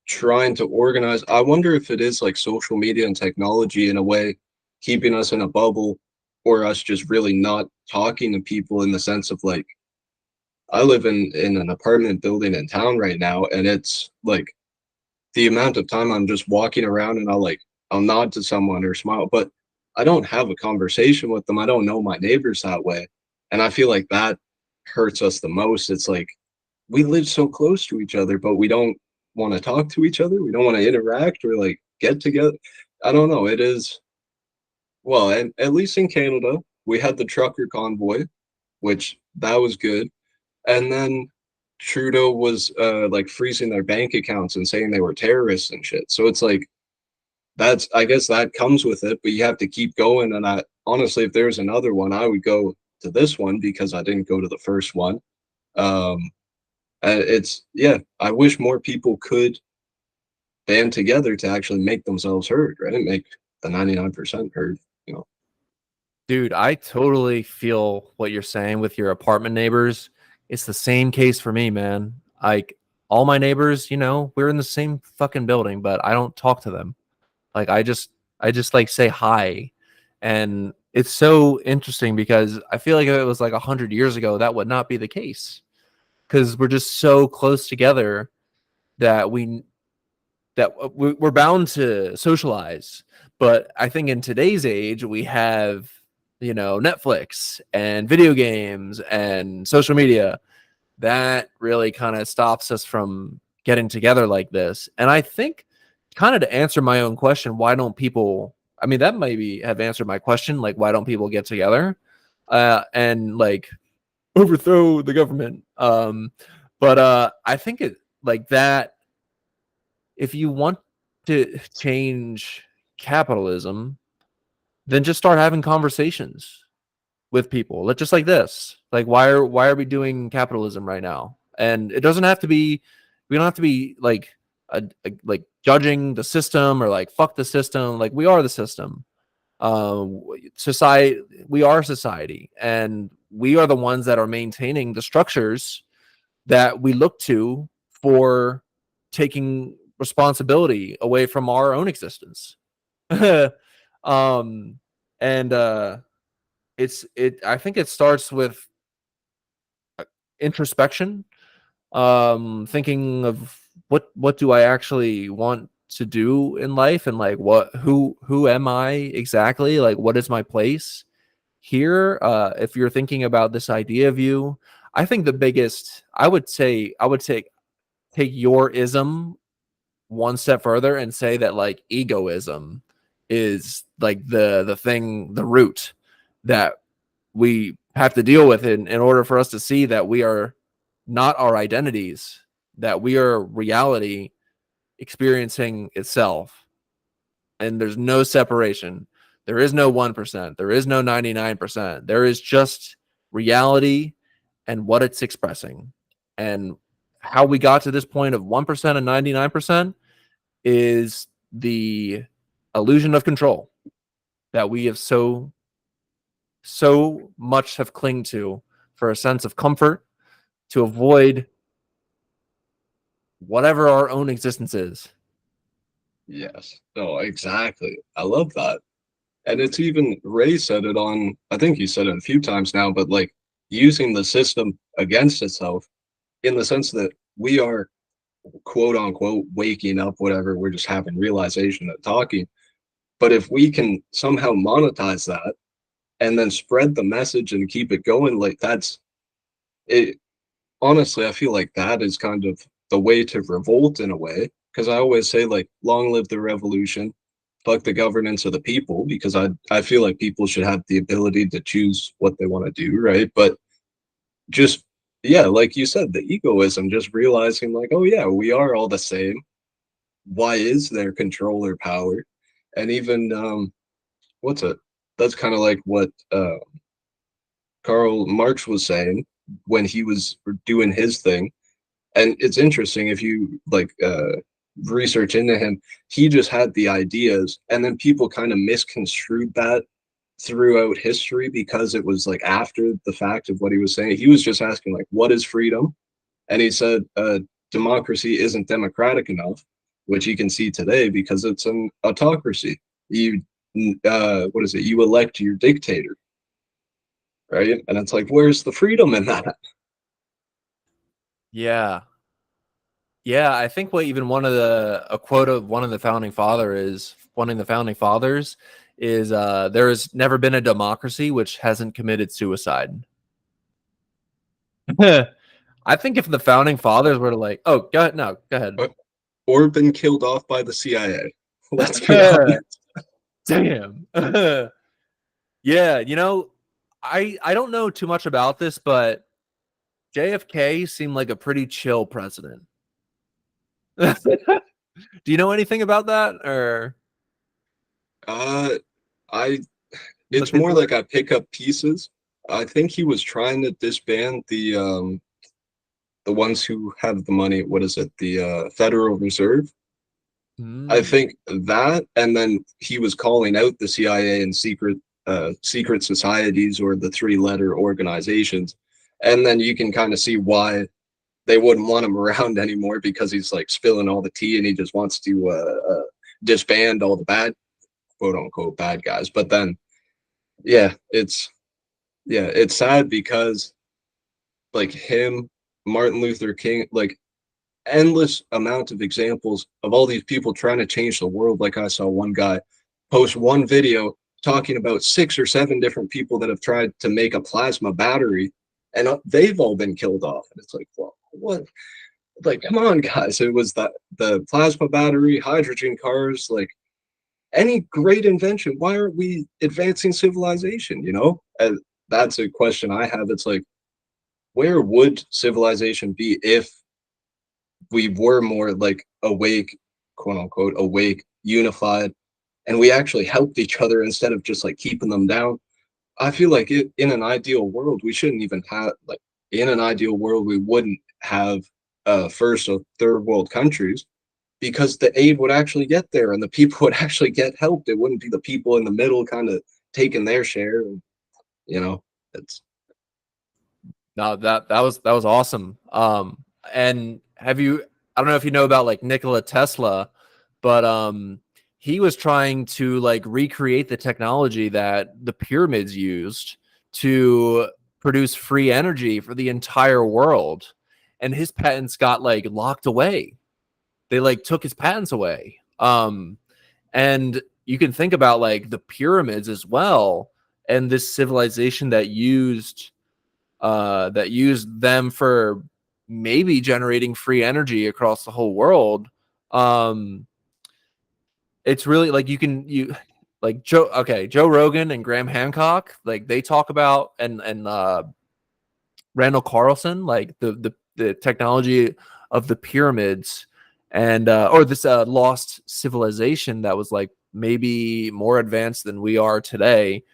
trying to organize. I wonder if it is like social media and technology in a way keeping us in a bubble or us just really not talking to people in the sense of like I live in an apartment building in town right now and it's like the amount of time I'm just walking around and I'll nod to someone or smile, but I don't have a conversation with them. I don't know my neighbors that way. And I feel like that hurts us the most. It's like we live so close to each other, but we don't want to talk to each other. We don't want to interact or like get together. I don't know. It is well, and at least in Canada, we had the trucker convoy, which that was good. And then Trudeau was like freezing their bank accounts and saying they were terrorists and shit. So it's like that's I guess that comes with it, but you have to keep going. And I honestly, if there's another one, I would go to this one because I didn't go to the first one. Um, It's yeah. I wish more people could band together to actually make themselves heard, right? Make the 99% heard. You know. Dude, I totally feel what you're saying with your apartment neighbors. It's the same case for me, man. Like all my neighbors, we're in the same fucking building, but I don't talk to them. Like I just like say hi. And it's so interesting because I feel like if it was like 100 years ago, that would not be the case. Because we're just so close together that we're bound to socialize. But I think in today's age, we have, Netflix and video games and social media that really kind of stops us from getting together like this. And I think, kind of to answer my own question, why don't people? I mean, that maybe have answered my question, like why don't people get together and like overthrow the government? But I think it like that. If you want to change capitalism, then just start having conversations with people. Let just like this. Like why are we doing capitalism right now? And it doesn't have to be we don't have to be like like judging the system or like fuck the system. Like we are the system. Society we are society and we are the ones that are maintaining the structures that we look to for taking responsibility away from our own existence. um and I think it starts with introspection, thinking of what do I actually want to do in life, and like who am I exactly, like what is my place here. If you're thinking about this idea of you, I think the biggest I would take your ism one step further and say that like egoism is like the root that we have to deal with in order for us to see that we are not our identities, that we are reality experiencing itself. And there's no separation. There is no 1%. There is no 99%. There is just reality and what it's expressing. And how we got to this point of 1% and 99% is the illusion of control that we have so much have clung to for a sense of comfort to avoid whatever our own existence is. Yes. No, exactly. I love that. And it's even Ray said it on, I think he said it a few times now, but like using the system against itself in the sense that we are quote unquote waking up, whatever, we're just having realization and talking. But if we can somehow monetize that and then spread the message and keep it going, like that's it. Honestly, I feel like that is kind of the way to revolt in a way. Because I always say, like, long live the revolution, fuck the governance of the people, because I feel like people should have the ability to choose what they want to do, right? But just yeah, like you said, the egoism, just realizing like, oh yeah, we are all the same. Why is there control or power? And even what's it? That's kind of like what Karl Marx was saying when he was doing his thing. And it's interesting if you like research into him, he just had the ideas and then people kind of misconstrued that throughout history because it was like after the fact of what he was saying. He was just asking like, what is freedom? And he said democracy isn't democratic enough, which you can see today because it's an autocracy. You what is it? You elect your dictator, right? And it's like, where's the freedom in that? Yeah. Yeah, I think what even one of the a quote of one of the founding fathers is there has never been a democracy which hasn't committed suicide. I think if the founding fathers were to like, oh, go ahead, no, go ahead. Or been killed off by the CIA. Let's be honest. Damn. Yeah, I don't know too much about this, but JFK seemed like a pretty chill president. Do you know anything about that or Uh, I look it's more into it? like I pick up pieces. I think he was trying to disband the ones who have the money, what is it, the Federal Reserve? I Mm. think that, and then he was calling out the CIA and secret societies or the three-letter organizations, and then you can kind of see why they wouldn't want him around anymore because he's like spilling all the tea and he just wants to disband all the bad, quote unquote, bad guys. But then, yeah, it's sad because like him, Martin Luther King, like endless amount of examples of all these people trying to change the world. Like I saw one guy post one video talking about 6 or 7 different people that have tried to make a plasma battery, and they've all been killed off. And it's like, well, what? Like, come on, guys! It was the plasma battery, hydrogen cars, like any great invention. Why aren't we advancing civilization? And that's a question I have. It's like, where would civilization be if we were more like awake, quote unquote, awake, unified, and we actually helped each other instead of just like keeping them down? I feel like in an ideal world, we shouldn't even have like in an ideal world, we wouldn't have first or third world countries because the aid would actually get there and the people would actually get helped. It wouldn't be the people in the middle kind of taking their share. You know, it's No, that was awesome. And have you? I don't know if you know about like Nikola Tesla, but he was trying to like recreate the technology that the pyramids used to produce free energy for the entire world, and his patents got like locked away. They like took his patents away. And you can think about like the pyramids as well, and this civilization that used them for maybe generating free energy across the whole world. Um, it's really like you like Joe Rogan and Graham Hancock, like they talk about and Randall Carlson, like the technology of the pyramids and or this lost civilization that was like maybe more advanced than we are today.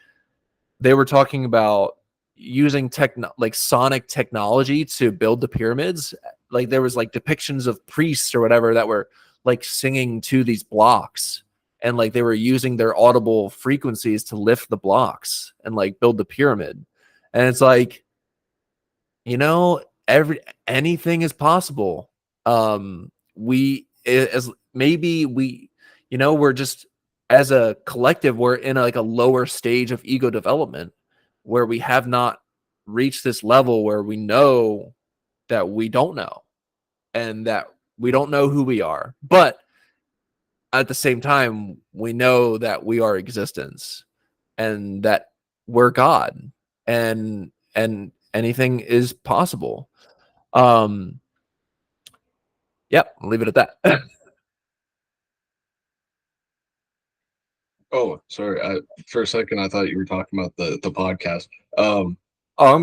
They were talking about using like sonic technology to build the pyramids. Like there was like depictions of priests or whatever that were like singing to these blocks, and like they were using their audible frequencies to lift the blocks and like build the pyramid. And it's like, every anything is possible. We as maybe we we're just, as a collective, we're in like a lower stage of ego development where we have not reached this level where we know that we don't know, and that we don't know who we are, but at the same time we know that we are existence and that we're God, and anything is possible. um yep, I'll leave it at that. oh, sorry. For a second, I thought you were talking about the podcast. Um,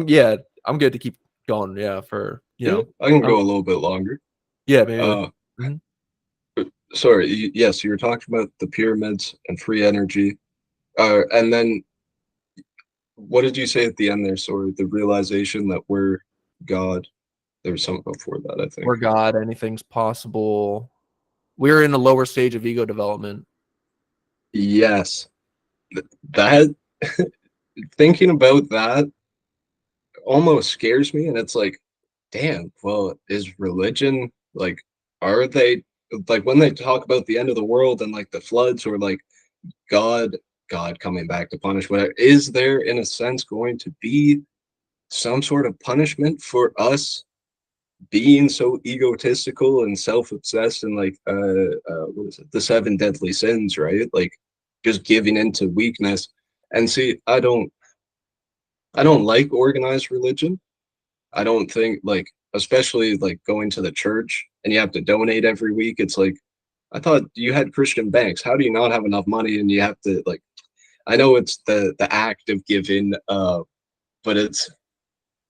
Yeah, I'm good to keep going. Yeah, for yeah, I can um go a little bit longer. yeah, maybe. Uh, Mhm. sorry. Yes, you were talking about the pyramids and free energy. And then what did you say at the end there? Sorry, the realization that we're God. There was something before that, I think. We're God, anything's possible. We're in a lower stage of ego development. Yes, that thinking about that almost scares me, and it's like, damn. Well, is religion like? Are they like when they talk about the end of the world and like the floods or like God, God coming back to punish whatever? Is there, in a sense, going to be some sort of punishment for us being so egotistical and self-obsessed and like what is it, the 7 deadly sins, right? Like just giving into weakness. And see, I don't like organized religion. I don't think, like, especially like going to the church and you have to donate every week. It's like, I thought you had Christian banks. How do you not have enough money and you have to, like, I know it's the act of giving, but it's,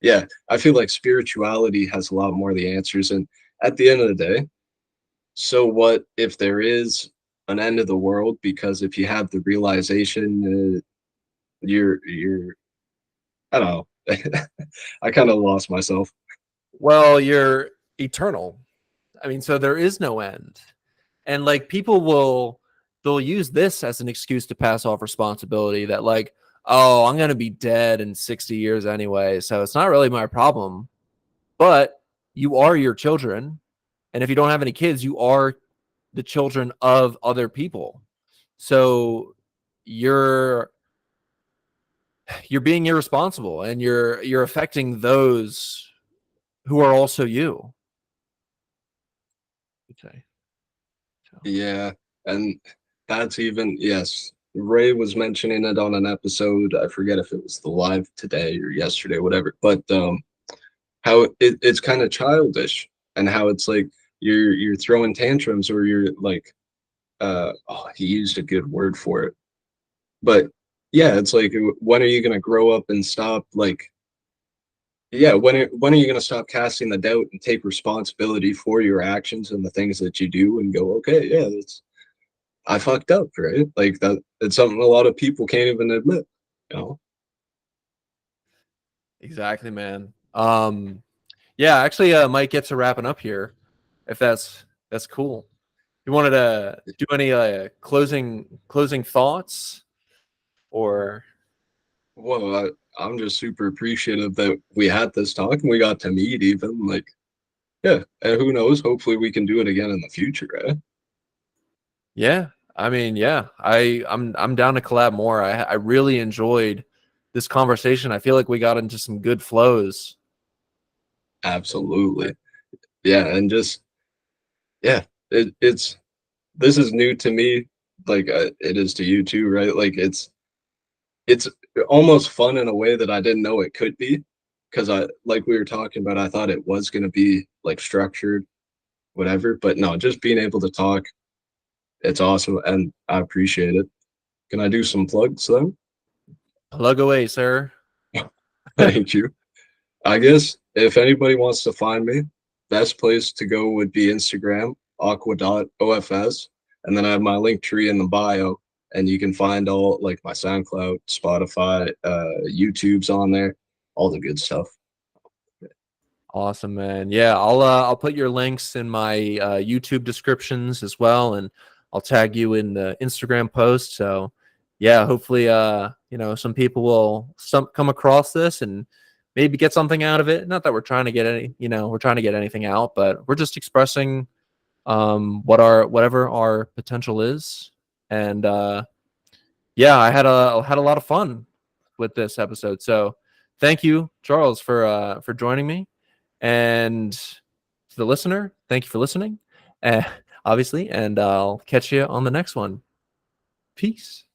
yeah, I feel like spirituality has a lot more of the answers. And at the end of the day, so what if there is an end of the world? Because if you have the realization, you're I don't know. I kind of lost myself. Well, you're eternal. I mean, so there is no end. And like they'll use this as an excuse to pass off responsibility that like, oh, I'm going to be dead in 60 years anyway, so it's not really my problem. But you are your children, and if you don't have any kids, you are the children of other people. So you're you're being irresponsible, and you're affecting those who are also you. Okay. So, Yeah, and that's even yes. Ray was mentioning it on an episode. I forget if it was the live today or yesterday, whatever. But how it's kind of childish, and how it's like you're throwing tantrums, or you're like, oh, he used a good word for it, but yeah, it's like, when are you gonna grow up and stop, like, yeah, when are you gonna stop casting the doubt and take responsibility for your actions and the things that you do, and go, okay, yeah, that's I fucked up, right? Like that. It's something a lot of people can't even admit. You know. exactly, man. Yeah, actually, might get to wrapping up here, if that's cool. You wanted to do any closing thoughts, or Well, I'm just super appreciative that we had this talk and we got to meet. Even like, yeah, and who knows? Hopefully, we can do it again in the future, right? yeah, I mean, yeah, I'm down to collab more. I really enjoyed this conversation. I feel like we got into some good flows. Absolutely. Yeah, and just yeah, it's this is new to me, like, it is to you too, right? Like it's almost fun in a way that I didn't know it could be, because I like we were talking about, I thought it was going to be like structured, whatever, but no, just being able to talk, it's awesome, and I appreciate it. Can I do some plugs then? Plug away, sir. Thank you. I guess if anybody wants to find me, best place to go would be Instagram, aqua.ofs. And then I have my link tree in the bio, and you can find all like my SoundCloud, Spotify, YouTube's on there, all the good stuff. Awesome, man. Yeah, I'll put your links in my YouTube descriptions as well, and I'll tag you in the Instagram post. So, yeah, hopefully, some people will come across this and maybe get something out of it. Not that we're trying to get we're trying to get anything out, but we're just expressing whatever our potential is. And yeah, I had a lot of fun with this episode. So, thank you, Charles, for joining me. And to the listener, thank you for listening, uh, obviously, and I'll catch you on the next one. Peace.